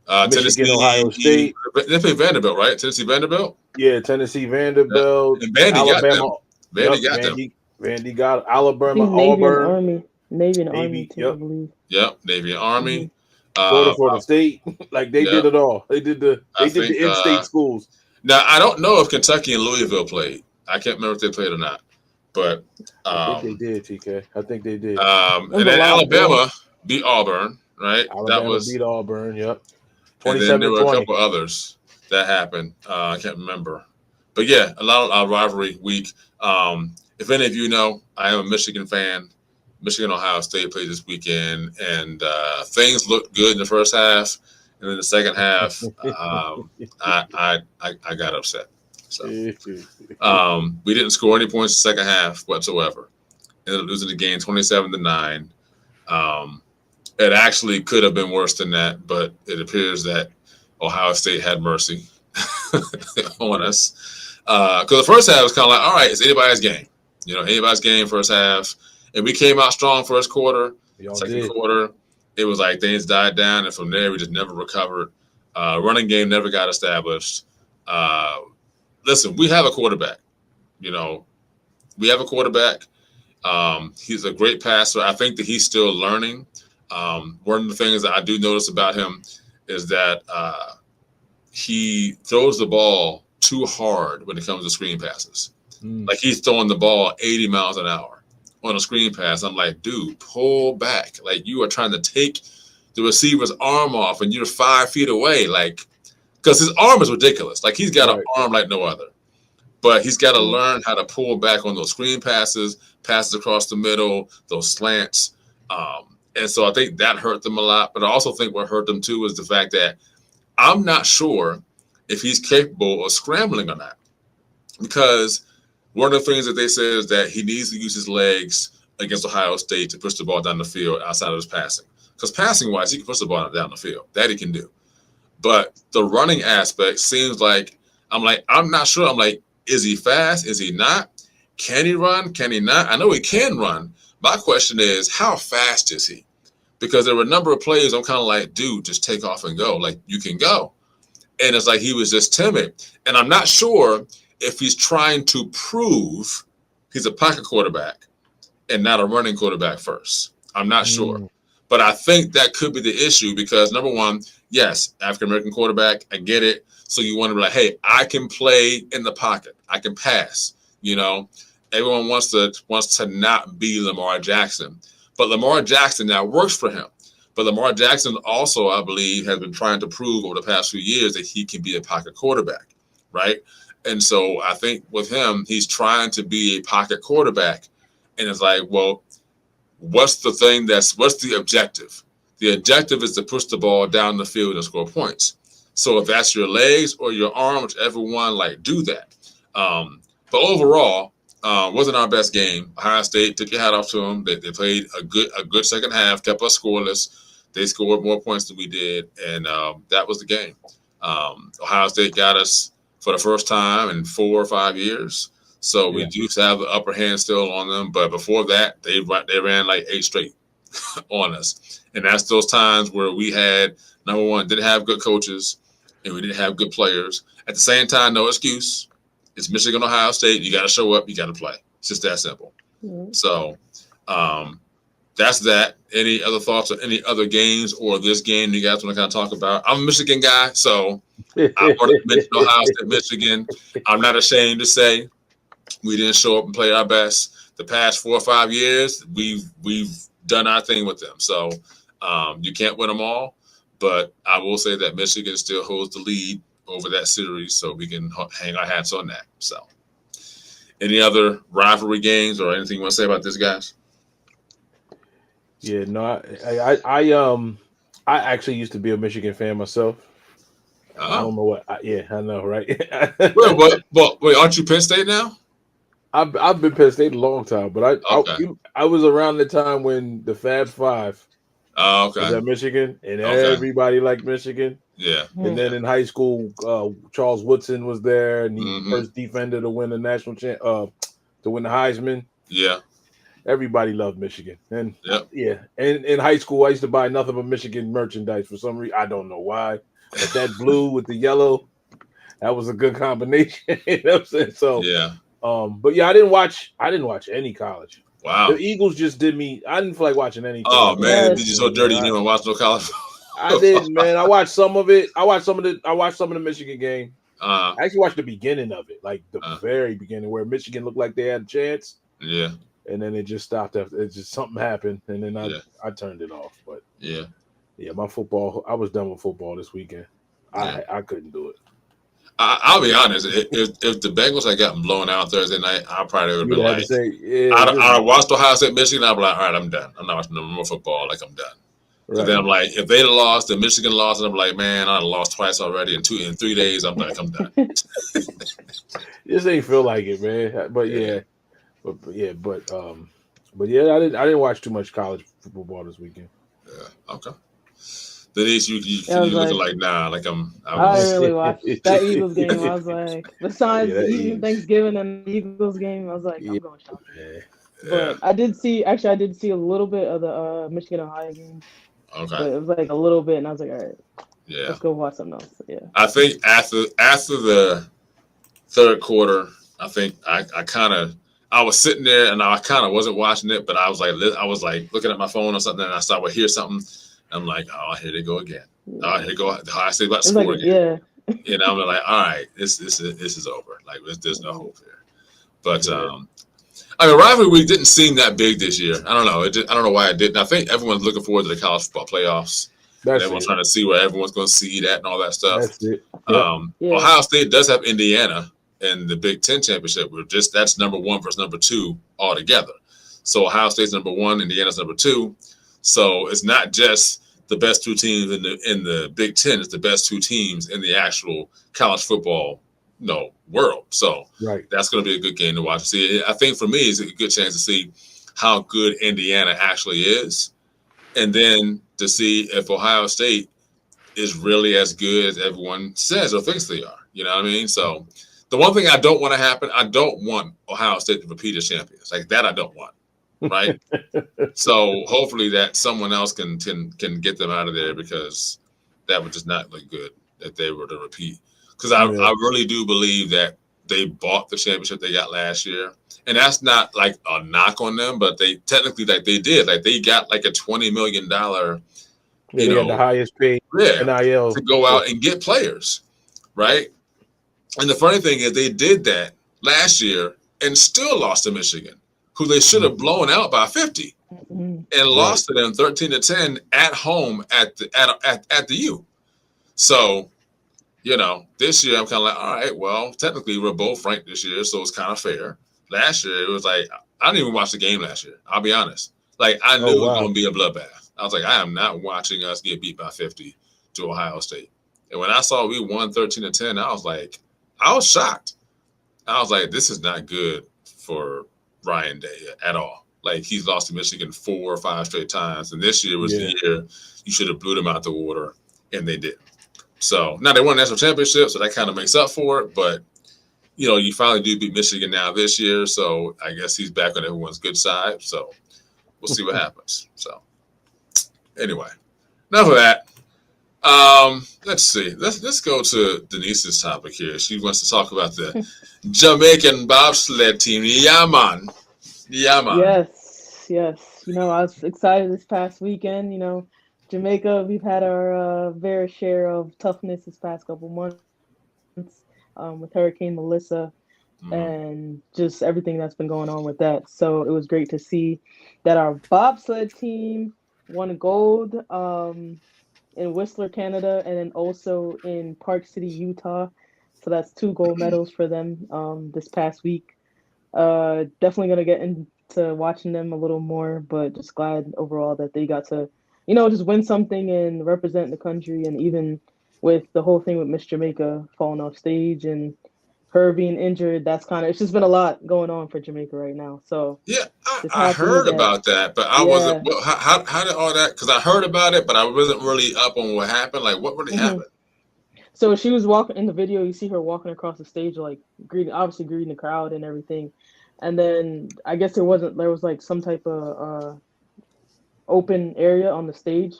C: Michigan, Ohio State.
A: They played Vanderbilt, right? Tennessee Vanderbilt?
C: Yeah, Tennessee Vanderbilt.
A: And Vandy
C: Alabama.
A: got them.
C: Vandy got Alabama,
B: Navy
C: Auburn.
B: and Navy and Army too, I believe.
A: Yep, Navy and Army.
C: Florida State. Like, they did it all. They did the in-state schools.
A: Now, I don't know if Kentucky and Louisville played. I can't remember if they played or not. But
C: I think they did, TK. I think they did.
A: And then Alabama beat Auburn, right?
C: Alabama beat Auburn, yep.
A: And then there were a couple others that happened. I can't remember. But yeah, a lot of rivalry week. If any of you know, I am a Michigan fan. Michigan, Ohio State played this weekend, and things looked good in the first half. And then the second half, I got upset. So we didn't score any points in the second half whatsoever. Ended up losing the game 27-9. It actually could have been worse than that, but it appears that Ohio State had mercy on us. Because the first half was kind of like, all right, it's anybody's game. Anybody's game first half. And we came out strong first quarter. Second quarter, it was like things died down. And from there, we just never recovered. Running game never got established. Listen, we have a quarterback. We have a quarterback. He's a great passer. I think that he's still learning. One of the things that I do notice about him is that he throws the ball too hard when it comes to screen passes. Like, he's throwing the ball 80 miles an hour on a screen pass. I'm like, dude, pull back. Like, you are trying to take the receiver's arm off and you're 5 feet away. Like, because his arm is ridiculous. Like, he's got an arm like no other. But he's got to learn how to pull back on those screen passes across the middle, those slants. And so I think that hurt them a lot. But I also think what hurt them, too, is the fact that I'm not sure if he's capable of scrambling or not. Because one of the things that they said is that he needs to use his legs against Ohio State to push the ball down the field outside of his passing. Because passing-wise, he can push the ball down the field. That he can do. But the running aspect seems like, I'm not sure. I'm like, is he fast? Is he not? Can he run? Can he not? I know he can run. My question is, how fast is he? Because there were a number of plays I'm kind of like, dude, just take off and go. Like, you can go. And it's like he was just timid. And I'm not sure if he's trying to prove he's a pocket quarterback and not a running quarterback first. I'm not sure. But I think that could be the issue because, number one, yes, African-American quarterback, I get it. So you want to be like, hey, I can play in the pocket. I can pass. You know, everyone wants to not be Lamar Jackson. But Lamar Jackson now works for him. But Lamar Jackson also, I believe, has been trying to prove over the past few years that he can be a pocket quarterback, right? And so I think with him, he's trying to be a pocket quarterback. And it's like, well, what's the objective? The objective is to push the ball down the field and score points. So if that's your legs or your arm, whichever one, like, do that. But overall, wasn't our best game. Ohio State, took your hat off to them. They played a good second half, kept us scoreless. They scored more points than we did, and that was the game. Ohio State got us for the first time in 4 or 5 years. So we do have the upper hand still on them. But before that, they ran like 8 straight on us. And that's those times where we had, number one, didn't have good coaches, and we didn't have good players. At the same time, no excuse. It's Michigan, Ohio State. You got to show up. You got to play. It's just that simple. Mm-hmm. So that's that. Any other thoughts on any other games or this game you guys want to kind of talk about? I'm a Michigan guy, so I want to mention Ohio State, Michigan. I'm not ashamed to say we didn't show up and play our best. The past 4 or 5 years, we've done our thing with them. So you can't win them all, but I will say that Michigan still holds the lead over that series, so we can hang our hats on that. So, any other rivalry games or anything you want to say about this, guys?
C: Yeah, no, I actually used to be a Michigan fan myself. I don't know what. I know, right?
A: Well, wait, aren't you Penn State now?
C: I've been Penn State a long time, but I was around the time when the Fab Five was at Michigan, and everybody liked Michigan.
A: Yeah.
C: And then in high school, Charles Woodson was there, and he first defender to win the national to win the Heisman.
A: Yeah.
C: Everybody loved Michigan. And and in high school, I used to buy nothing but Michigan merchandise for some reason. I don't know why. But that blue with the yellow, that was a good combination. You know what I'm saying? So but yeah, I didn't watch any college.
A: Wow.
C: The Eagles just did me. I didn't feel like watching anything.
A: Oh man, did you so dirty you didn't even watch no college?
C: I did, man. I watched some of it. I watched some of the Michigan game. I actually watched the beginning of it, like the very beginning, where Michigan looked like they had a chance.
A: Yeah.
C: And then it just stopped after it just something happened, and then I turned it off. But my football. I was done with football this weekend. I couldn't do it.
A: I'll be honest. If the Bengals had gotten blown out Thursday night, I probably would have been like, I watched Ohio State, Michigan. I'd be like, all right, I'm done. I'm not watching no more football. Like, I'm done. Right. So then I'm like, if they'd have lost, and Michigan lost, and I'm like, man, I lost twice already in 3 days. I'm like, I'm done.
C: Just ain't feel like it, man. But I didn't watch too much college football this weekend.
A: Yeah. Okay. Denise, you looking like nah, like
B: I really watched that Eagles game. I was like, besides Thanksgiving and the Eagles game, I was like, I'm going shopping. Yeah. But I did see a little bit of the Michigan Ohio game.
A: Okay.
B: But it was like a little bit, and I was like, all right, let's go watch something else. Yeah.
A: I think after the third quarter, I think I was sitting there and I kind of wasn't watching it, but I was like looking at my phone or something, and I started to hear something. I'm like, oh, here they go again. Oh, here they go. I say about score again. Yeah. You know, I'm like, all right, this is over. Like, there's no hope here. But I mean, rivalry week didn't seem that big this year. I don't know. I don't know why it didn't. I think everyone's looking forward to the college football playoffs. Everyone's trying to see where everyone's going to see that and all that stuff.
C: That's it.
A: Ohio State does have Indiana in the Big Ten championship. That's number 1 versus number 2 all together. So Ohio State's number 1, Indiana's number 2. So it's not just the best 2 teams in the Big Ten. It's the best 2 teams in the actual college football world. So that's going to be a good game to watch. See, I think for me, it's a good chance to see how good Indiana actually is, and then to see if Ohio State is really as good as everyone says or thinks they are. You know what I mean? So the one thing I don't want to happen, I don't want Ohio State to repeat as champions. Like that, I don't want. Right. So hopefully that someone else can get them out of there, because that would just not look good if they were to repeat. Because I really do believe that they bought the championship they got last year. And that's not like a knock on them, but they technically they did. Like they got like a $20 million,
C: they got the highest paid NIL
A: to go out and get players, right? And the funny thing is they did that last year and still lost to Michigan, who they should have blown out by 50 and lost to them 13-10 at home at the U. So, this year I'm kind of like, all right, well, technically we're both ranked this year, so it's kind of fair. Last year it was like I didn't even watch the game last year. I'll be honest. Like I knew it was going to be a bloodbath. I was like, I am not watching us get beat by 50 to Ohio State. And when I saw we won 13-10, I was shocked. I was like, this is not good for Ryan Day at all. Like he's lost to Michigan 4 or 5 straight times, and this year was the year you should have blew them out the water, and they did. So now they won a national championship, so that kind of makes up for it. But you finally do beat Michigan now this year, so I guess he's back on everyone's good side. So we'll see what happens. So anyway, enough of that. Let's see. Let's go to Denise's topic here. She wants to talk about the Jamaican bobsled team. Yeah, man.
B: Yes. I was excited this past weekend. Jamaica, we've had our fair share of toughness this past couple months with Hurricane Melissa and just everything that's been going on with that. So it was great to see that our bobsled team won gold in Whistler, Canada, and then also in Park City, Utah. So that's 2 gold medals for them this past week. Definitely going to get into watching them a little more, but just glad overall that they got to, just win something and represent the country. And even with the whole thing with Miss Jamaica falling off stage and her being injured, it's just been a lot going on for Jamaica right now. So
A: yeah, I heard about that, but I wasn't. Well, how did all that? Because I heard about it, but I wasn't really up on what happened. Like, what really happened?
B: So she was walking in the video. You see her walking across the stage, like greeting the crowd and everything. And then I guess there was like some type of open area on the stage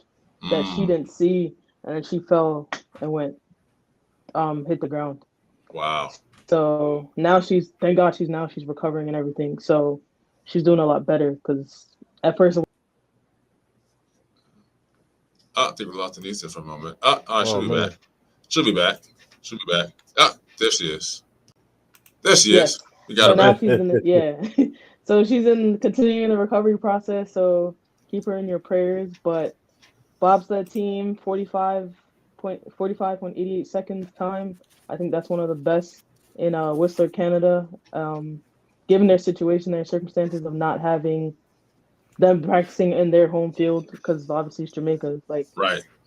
B: that she didn't see, and then she fell and went hit the ground.
A: Wow.
B: So now thank God she's recovering and everything. So she's doing a lot better because at first.
A: I think we lost Denise for a moment. She'll be back. She'll be back. There she is. We got her
B: now
A: back.
B: She's so she's continuing the recovery process. So keep her in your prayers. But bobsled team 45.88 seconds time. I think that's one of the best in Whistler, Canada. Given their situation, their circumstances of not having them practicing in their home field, because obviously it's Jamaica. Like,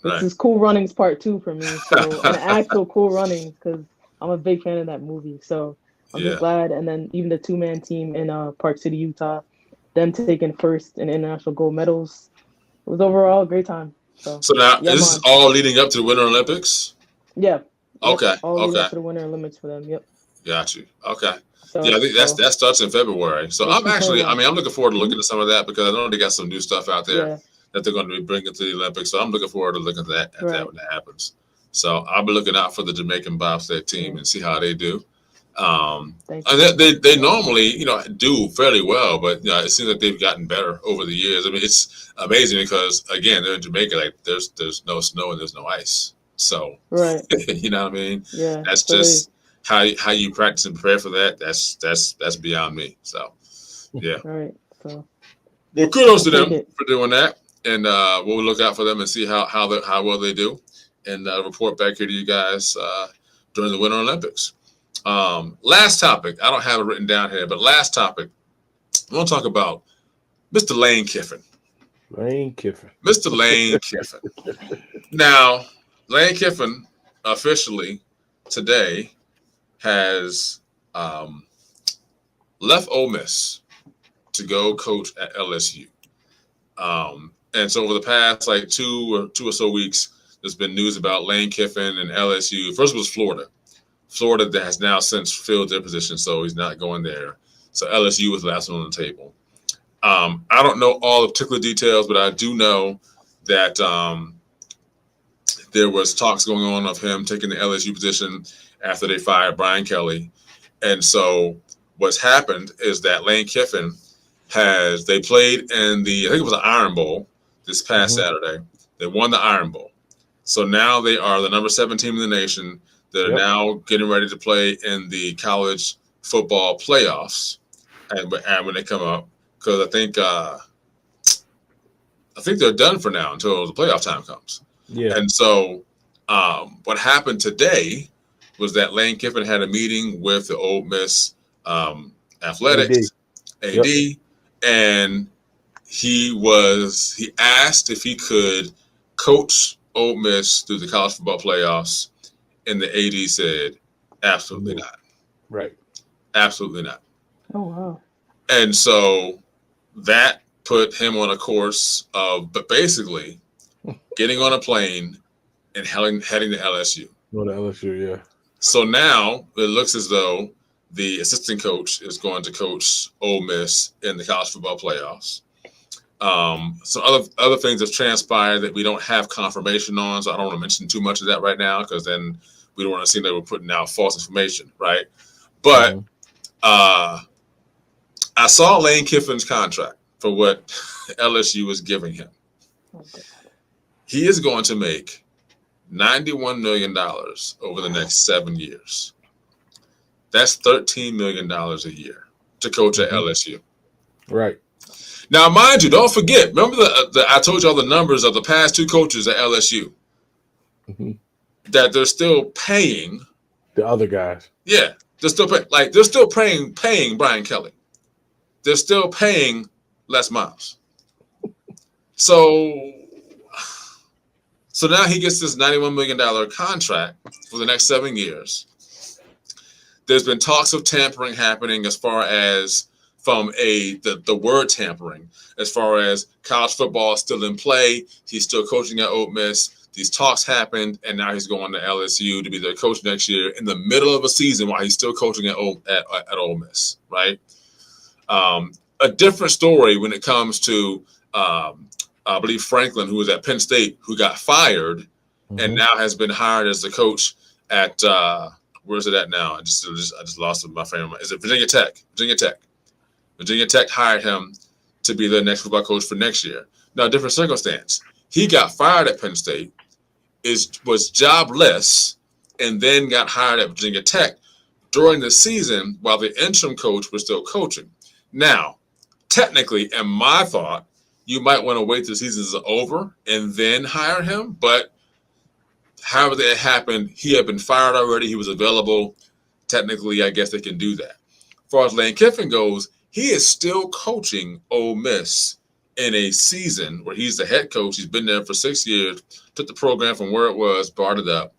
B: this is Cool Runnings Part 2 for me. So an actual Cool Runnings, because I'm a big fan of that movie. So I'm just glad. And then even the 2-man team in Park City, Utah, them taking first in international gold medals. It was overall a great time. So
A: now this is all leading up to the Winter Olympics?
B: Yeah.
A: Okay.
B: All leading up to the Winter Olympics for them. Yep.
A: Got you. Okay. So, I think that starts in February. So I'm looking forward to looking at some of that because I know they got some new stuff out there that they're going to be bringing to the Olympics. So I'm looking forward to looking at that when that happens. So I'll be looking out for the Jamaican bobsled team and see how they do. And they normally, do fairly well, but it seems like they've gotten better over the years. I mean, it's amazing because again, they're in Jamaica. Like there's no snow and there's no ice. So you know what I mean?
B: Yeah.
A: That's just how you practice and prepare for that. That's beyond me. So yeah.
B: All right. So
A: well, kudos to them for doing that, and we'll look out for them and see how well they do, and report back here to you guys during the Winter Olympics. Last topic. I don't have it written down here, but last topic. I want to talk about Mr. Lane Kiffin. Mr. Lane Kiffin. Now, Lane Kiffin officially today has left Ole Miss to go coach at LSU. And so over the past like two or so weeks, there's been news about Lane Kiffin and LSU. First was Florida that has now since filled their position, so he's not going there. So LSU was the last one on the table. I don't know all the particular details, but I do know that there was talks going on of him taking the LSU position after they fired Brian Kelly. And so what's happened is that Lane Kiffin they played in I think it was an Iron Bowl this past Saturday. They won the Iron Bowl. So now they are the number 7 team in the nation. They're now getting ready to play in the college football playoffs, and when they come up, because I think they're done for now until the playoff time comes.
C: Yeah.
A: And so what happened today was that Lane Kiffin had a meeting with the Ole Miss athletics AD, and he asked if he could coach Ole Miss through the college football playoffs, and the AD said, absolutely not.
C: Right.
A: Absolutely not.
B: Oh, wow.
A: And so that put him on a course of basically getting on a plane and heading to LSU.
C: Going to LSU, yeah.
A: So now it looks as though the assistant coach is going to coach Ole Miss in the college football playoffs. Some other things have transpired that we don't have confirmation on, so I don't want to mention too much of that right now, because then we don't want to seem like we're putting out false information, right? But I saw Lane Kiffin's contract for what LSU is giving him. He is going to make $91 million over the next 7 years. That's $13 million a year to coach at LSU.
C: Right.
A: Now, mind you, don't forget. Remember I told you all the numbers of the past 2 coaches at LSU that they're still paying
C: the other guys.
A: Yeah, they're still paying. They're still paying Brian Kelly. They're still paying Les Miles. So now he gets this $91 million contract for the next 7 years. There's been talks of tampering happening as far as from the word tampering, as far as college football is still in play. He's still coaching at Ole Miss. These talks happened, and now he's going to LSU to be their coach next year in the middle of a season while he's still coaching at Ole Miss, right? A different story when it comes to, I believe, Franklin, who was at Penn State, who got fired and now has been hired as the coach at, where's it at now? I just lost my frame of mind. Is it Virginia Tech? Virginia Tech hired him to be the next football coach for next year. Now, different circumstance. He got fired at Penn State, was jobless, and then got hired at Virginia Tech during the season while the interim coach was still coaching. Now, technically, in my thought, you might want to wait till the season is over and then hire him. But however that happened, he had been fired already. He was available. Technically, I guess they can do that. As far as Lane Kiffin goes, he is still coaching Ole Miss in a season where he's the head coach. He's been there for 6 years, took the program from where it was, brought it up.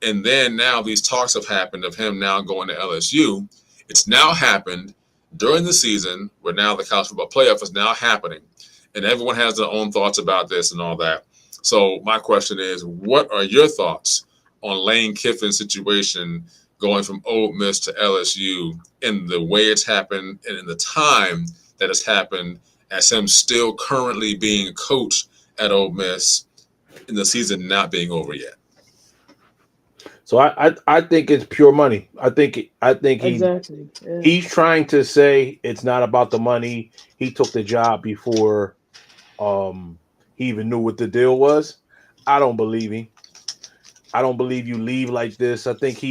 A: And then now these talks have happened of him now going to LSU. It's now happened during the season where now the college football playoff is now happening. And everyone has their own thoughts about this and all that. So my question is, what are your thoughts on Lane Kiffin's situation going from Ole Miss to LSU in the way it's happened and in the time that it's happened, as him still currently being coached at Ole Miss in the season not being over yet?
C: So I think it's pure money. I think
B: Exactly. Yeah.
C: he's trying to say it's not about the money. He took the job before he even knew what the deal was. I don't believe him. I don't believe you leave like this. I think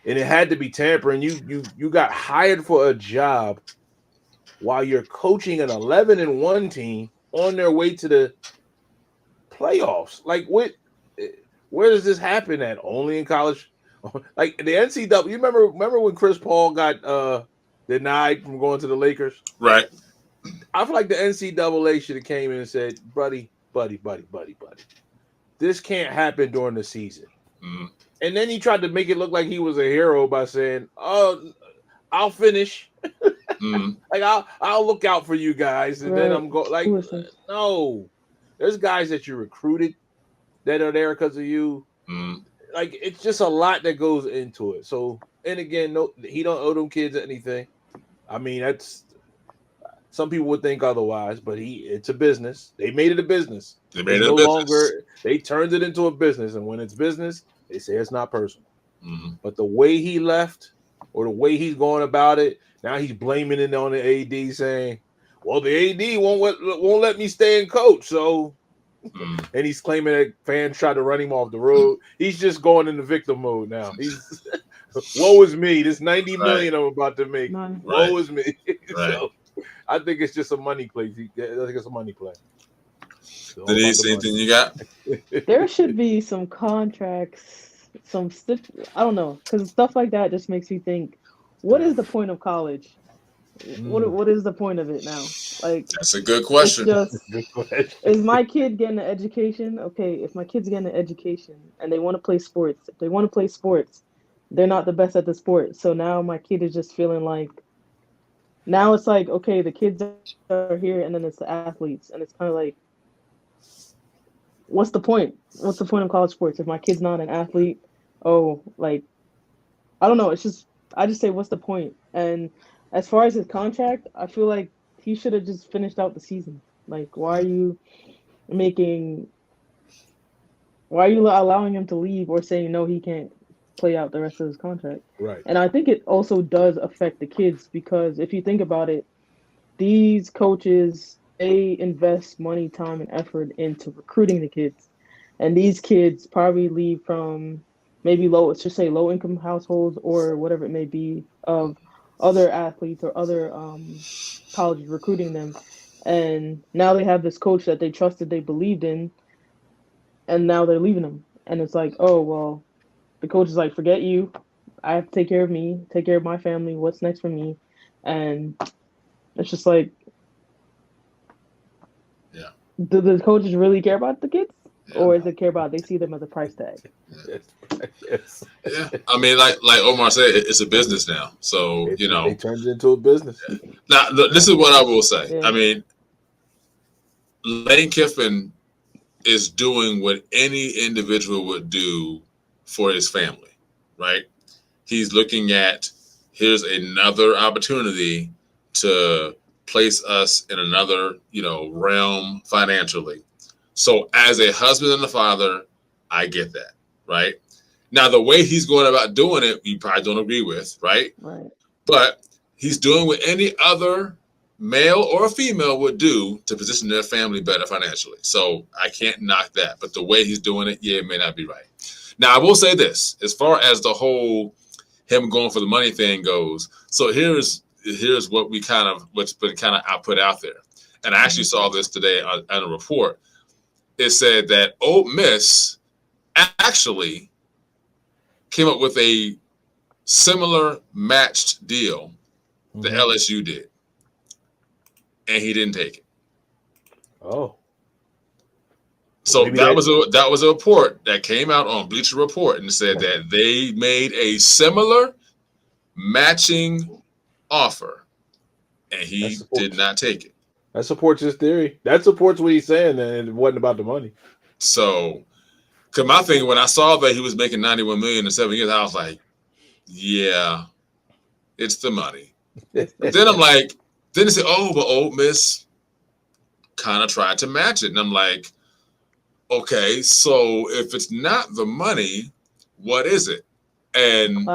C: and it had to be tampering. You got hired for a job while you're coaching an 11-1 team on their way to the playoffs. Like, where does this happen at? Only in college? Like the NCAA. You remember when Chris Paul got denied from going to the Lakers?
A: Right.
C: I feel like the NCAA should have came in and said, buddy, this can't happen during the season. And then he tried to make it look like he was a hero by saying, "Oh, I'll finish. Like I'll look out for you guys." And then I'm going like, no, there's guys that you recruited that are there because of you. Like it's just a lot that goes into it. So, and again, no, he don't owe them kids anything. I mean, that's some people would think otherwise, but it's a business. They made it a business. They turned it into a business, and when it's business, they say it's not personal. But the way he left, or the way he's going about it. Now he's blaming it on the AD, saying, "Well, the AD won't let me stay and coach." So, and he's claiming that fans tried to run him off the road. He's just going into victim mode now. He's woe is me. This 90 million I'm about to make. Woe is me. So I think it's just a money play. I think it's a money play.
A: Denise, anything you got?
B: There should be some contracts, some stuff. I don't know, because stuff like that just makes you think, what is the point of college? What is the point of it now? Like,
A: that's a good question.
B: Is my kid getting an education? Okay, if my kid's getting an education and they want to play sports, if they want to play sports, they're not the best at the sport. So now my kid is just feeling like, now it's like, okay, the kids are here and then it's the athletes. And it's kind of like, what's the point? What's the point of college sports? If my kid's not an athlete, I don't know. It's just, I just say, what's the point? And as far as his contract, I feel like he should have just finished out the season. Like, why are you allowing him to leave or saying, no, he can't play out the rest of his contract?
C: Right.
B: And I think it also does affect the kids, because if you think about it, these coaches, they invest money, time, and effort into recruiting the kids. And these kids probably leave from maybe low-income households or whatever it may be, of other athletes or other colleges recruiting them. And now they have this coach that they trusted, they believed in, and now they're leaving them. And it's like, oh, well, the coach is like, forget you. I have to take care of me, take care of my family. What's next for me? And it's just like, do the coaches really care about the kids? Or is it care about, they see them as a price tag?
C: Yes.
A: Yeah. I mean, like Omar said, it's a business now. So,
C: it turns into a business.
A: Now, this is what I will say. Yeah. I mean, Lane Kiffin is doing what any individual would do for his family, right? He's looking at, here's another opportunity to place us in another, realm financially. So as a husband and a father, I get that, right? Now, the way he's going about doing it, you probably don't agree with, right?
B: Right.
A: But he's doing what any other male or female would do to position their family better financially. So I can't knock that. But the way he's doing it, it may not be right. Now, I will say this, as far as the whole him going for the money thing goes. So here's what's been kind of put out there. And I actually saw this today on a report. It said that Ole Miss actually came up with a similar matched deal that LSU did, and he didn't take it.
C: Oh,
A: so that was a report that came out on Bleacher Report and said that they made a similar matching offer, and he did not take it.
C: That supports his theory. That supports what he's saying, and it wasn't about the money.
A: So, because my thing, when I saw that he was making $91 million in 7 years, I was like, yeah, it's the money. But then I'm like, then they say, oh, but Ole Miss kind of tried to match it. And I'm like, okay, so if it's not the money, what is it? And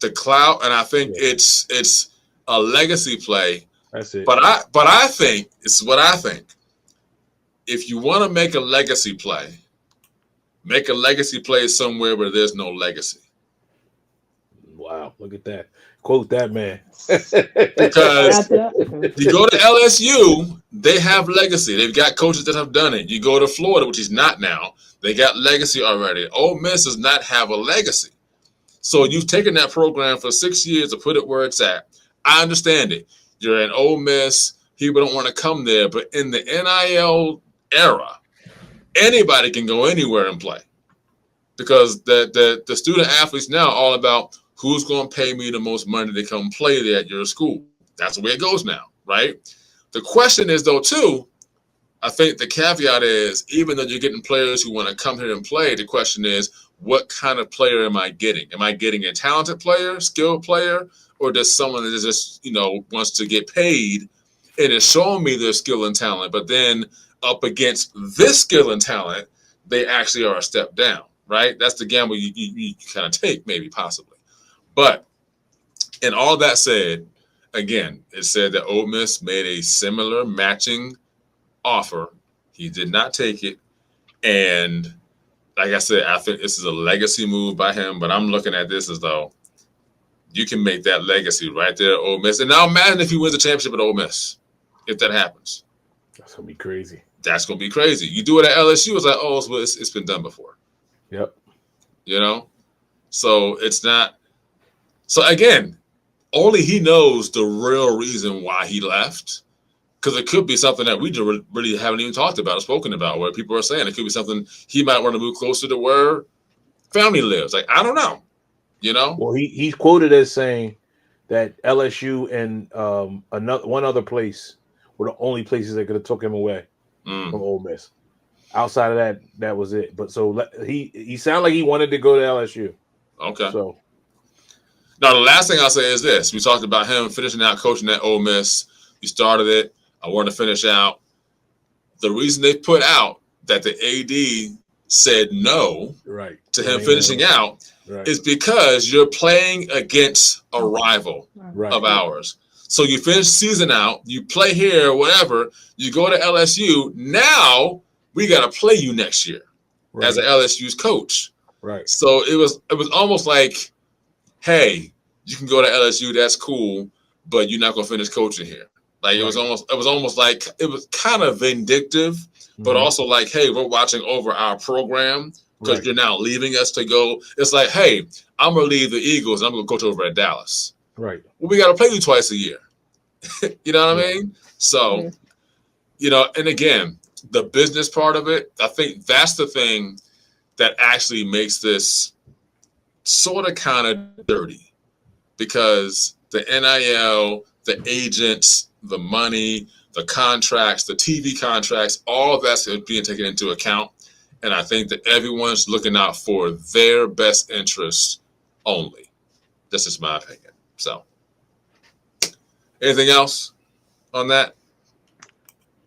A: the clout, and I think it's a legacy play.
C: That's it.
A: But I think it's what I think. If you want to make a legacy play somewhere where there's no legacy.
C: Wow, look at that. Quote that man.
A: Because you go to LSU, they have legacy. They've got coaches that have done it. You go to Florida, which is not now, they got legacy already. Ole Miss does not have a legacy. So you've taken that program for 6 years to put it where it's at. I understand it. You're in Ole Miss. People don't want to come there. But in the NIL era, anybody can go anywhere and play. Because the student athletes now are all about who's going to pay me the most money to come play there at your school. That's the way it goes now, right? The question is, though, too, I think the caveat is, even though you're getting players who want to come here and play, the question is, what kind of player am I getting? Am I getting a talented player, skilled player, or just someone that just, wants to get paid and is showing me their skill and talent, but then up against this skill and talent, they actually are a step down, right? That's the gamble you kind of take, maybe, possibly. But in all that said, again, it said that Ole Miss made a similar matching offer. He did not take it. And like I said, I think this is a legacy move by him. But I'm looking at this as though you can make that legacy right there at Ole Miss. And now imagine if he wins the championship at Ole Miss, if that happens.
C: That's going to be crazy.
A: That's going to be crazy. You do it at LSU, it's like, oh, it's been done before.
C: Yep.
A: You know? So it's not. So again, only he knows the real reason why he left. Because it could be something that we really haven't even talked about or spoken about, where people are saying it could be something he might want to move closer to where family lives. Like, I don't know. You know?
C: Well, he's quoted as saying that LSU and one other place were the only places that could have took him away from Ole Miss. Outside of that, that was it. But so he sounded like he wanted to go to LSU.
A: Okay.
C: So
A: now the last thing I'll say is this: we talked about him finishing out coaching at Ole Miss. He started it. I want to finish out. The reason they put out that the AD said no to him finishing out is because you're playing against a rival of ours. So you finish season out, you play here, whatever, you go to LSU. Now we got to play you next year as an LSU's coach.
C: Right.
A: So it was almost like, hey, you can go to LSU, that's cool, but you're not going to finish coaching here. Like it was almost like it was kind of vindictive, but also like, hey, we're watching over our program because you're now leaving us to go. It's like, hey, I'm gonna leave the Eagles and I'm gonna coach over at Dallas. Right. Well, we gotta play you twice a year. You know what I mean? So, you know, and again, the business part of it, I think that's the thing that actually makes this sort of kind of dirty, because the NIL, the agents, the money, the contracts, the TV contracts, all of that's being taken into account. And I think that everyone's looking out for their best interests only. That's just my opinion. So, anything else on that?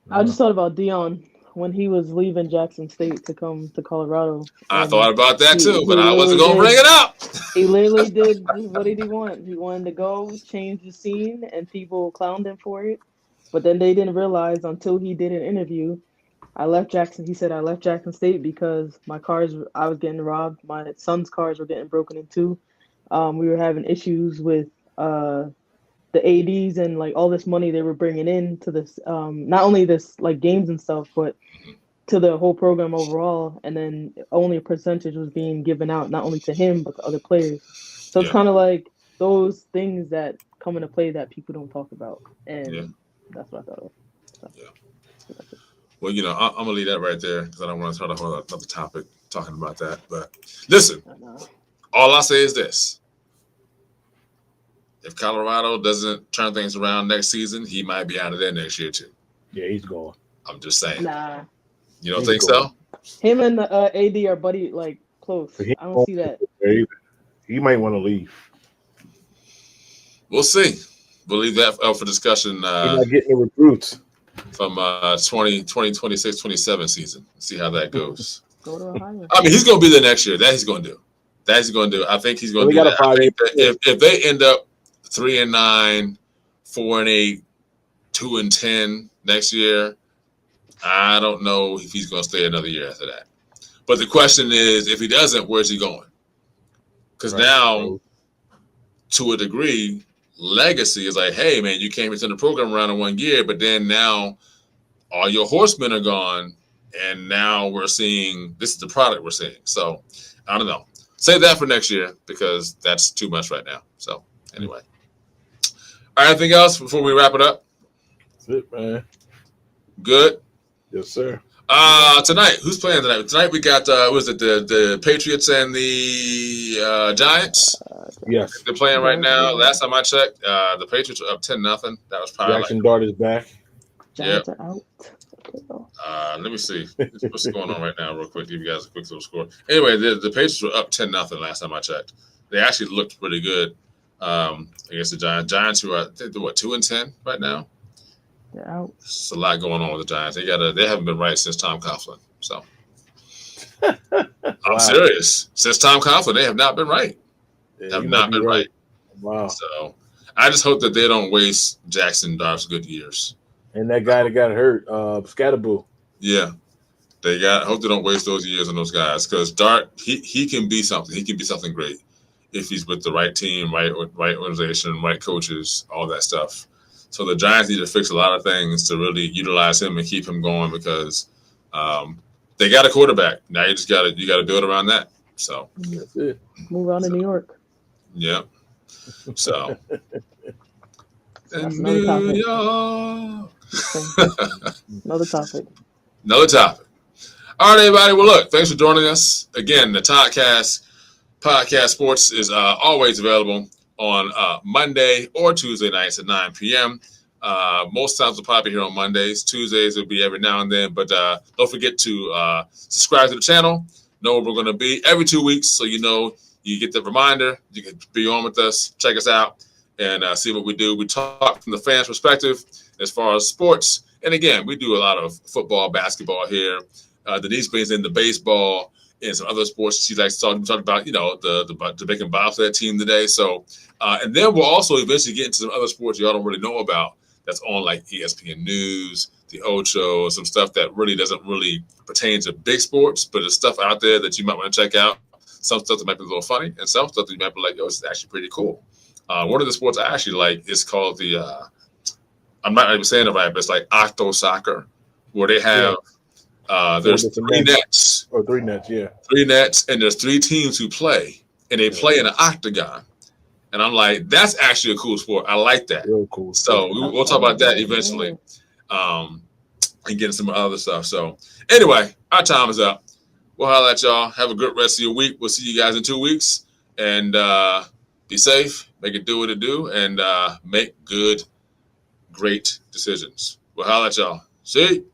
B: I just thought about Deion when he was leaving Jackson State to come to Colorado.
A: I thought about that too, but I wasn't going to bring it up.
B: He literally did. What did he want? He wanted to go, change the scene, and people clowned him for it. But then they didn't realize until he did an interview. I left Jackson. He said, I left Jackson State because I was getting robbed. My son's cars were getting broken into. We were having issues with the ADs and like all this money they were bringing in to this, not only this like games and stuff, but to the whole program overall. And then only a percentage was being given out, not only to him, but to other players. So it's kind of like those things that come into play that people don't talk about. And that's what I thought of. So.
A: Well, you know, I'm going to leave that right there because I don't want to start a whole another topic talking about that. But listen, all I say is this. If Colorado doesn't turn things around next season, he might be out of there next year too.
C: Yeah, he's going.
A: I'm just saying.
B: Nah.
A: You don't think so?
B: Him and the AD are buddy, like, close. I don't see that.
C: He might want to leave.
A: We'll see. We'll leave that up for discussion.
C: He's not getting the recruits.
A: From 2026, 27 season. See how that goes.
B: Go to Ohio.
A: I mean, he's going to be there next year. That he's going to do. I think he's going to do that. I think that if they end up 3-9, 4-8, 2-10 next year, I don't know if he's going to stay another year after that. But the question is, if he doesn't, where's he going? Because now, to a degree, legacy is like, hey, man, you came into the program around in 1 year, but then now all your horsemen are gone, and now we're seeing this is the product we're seeing. So I don't know. Save that for next year because that's too much right now. So anyway. All right, anything else before we wrap it up?
C: That's it, man.
A: Good?
C: Yes, sir.
A: Tonight, who's playing tonight? Tonight we got was it the Patriots and the Giants?
C: Yes,
A: they're playing right now. Last time I checked, the Patriots are up 10-0. That was probably
C: Jackson Dart is back.
B: Giants are out.
A: Let me see what's going on right now, real quick. Give you guys a quick little score. Anyway, the Patriots were up 10-0 last time I checked. They actually looked pretty good against the Giants. Giants who are 2-10 right now.
B: They're out.
A: There's a lot going on with the Giants. They haven't been right since Tom Coughlin. So I'm serious. Since Tom Coughlin, they have not been right.
C: Yeah,
A: have not been right.
C: Wow.
A: So I just hope that they don't waste Jackson Dart's good years.
C: And that guy that got hurt, Scatterboo.
A: Yeah. Hope they don't waste those years on those guys, because Dart, he can be something. He can be something great if he's with the right team, right organization, right coaches, all that stuff. So the Giants need to fix a lot of things to really utilize him and keep him going, because they got a quarterback. Now you gotta build around that. So
C: that's it.
B: Move on to New York.
A: Yeah. So
B: That's
A: New York.
B: Another topic.
A: Another topic. All right, everybody. Well, look, thanks for joining us. Again, the Toddcast Podcast Sports is always available on Monday or Tuesday nights at 9 p.m. Most times we'll probably be here on Mondays. Tuesdays will be every now and then. But don't forget to subscribe to the channel. Know where we're going to be every 2 weeks, so you know you get the reminder. You can be on with us, check us out, and see what we do. We talk from the fans' perspective as far as sports. And again, we do a lot of football, basketball here. Denise brings in the baseball and some other sports. She likes to talk about, the Jamaican Bobsled team today. So, and then we'll also eventually get into some other sports y'all don't really know about that's on, like ESPN News, the Ocho, some stuff that really doesn't really pertain to big sports, but there's stuff out there that you might want to check out. Some stuff that might be a little funny, and some stuff that you might be like, yo, this is actually pretty cool. One of the sports I actually like is called I'm not even saying it right, but it's like octo soccer, where they have there's three nets.
C: Or 3 nets, yeah.
A: 3 nets, and there's 3 teams who play, and they play in an octagon. And I'm like, that's actually a cool sport. I like that.
C: Real cool.
A: So we'll talk about that eventually, and getting some other stuff. So anyway, our time is up. We'll holler at y'all. Have a good rest of your week. We'll see you guys in 2 weeks. And be safe. Make it do what it do. And make good, great decisions. We'll holler at y'all. See?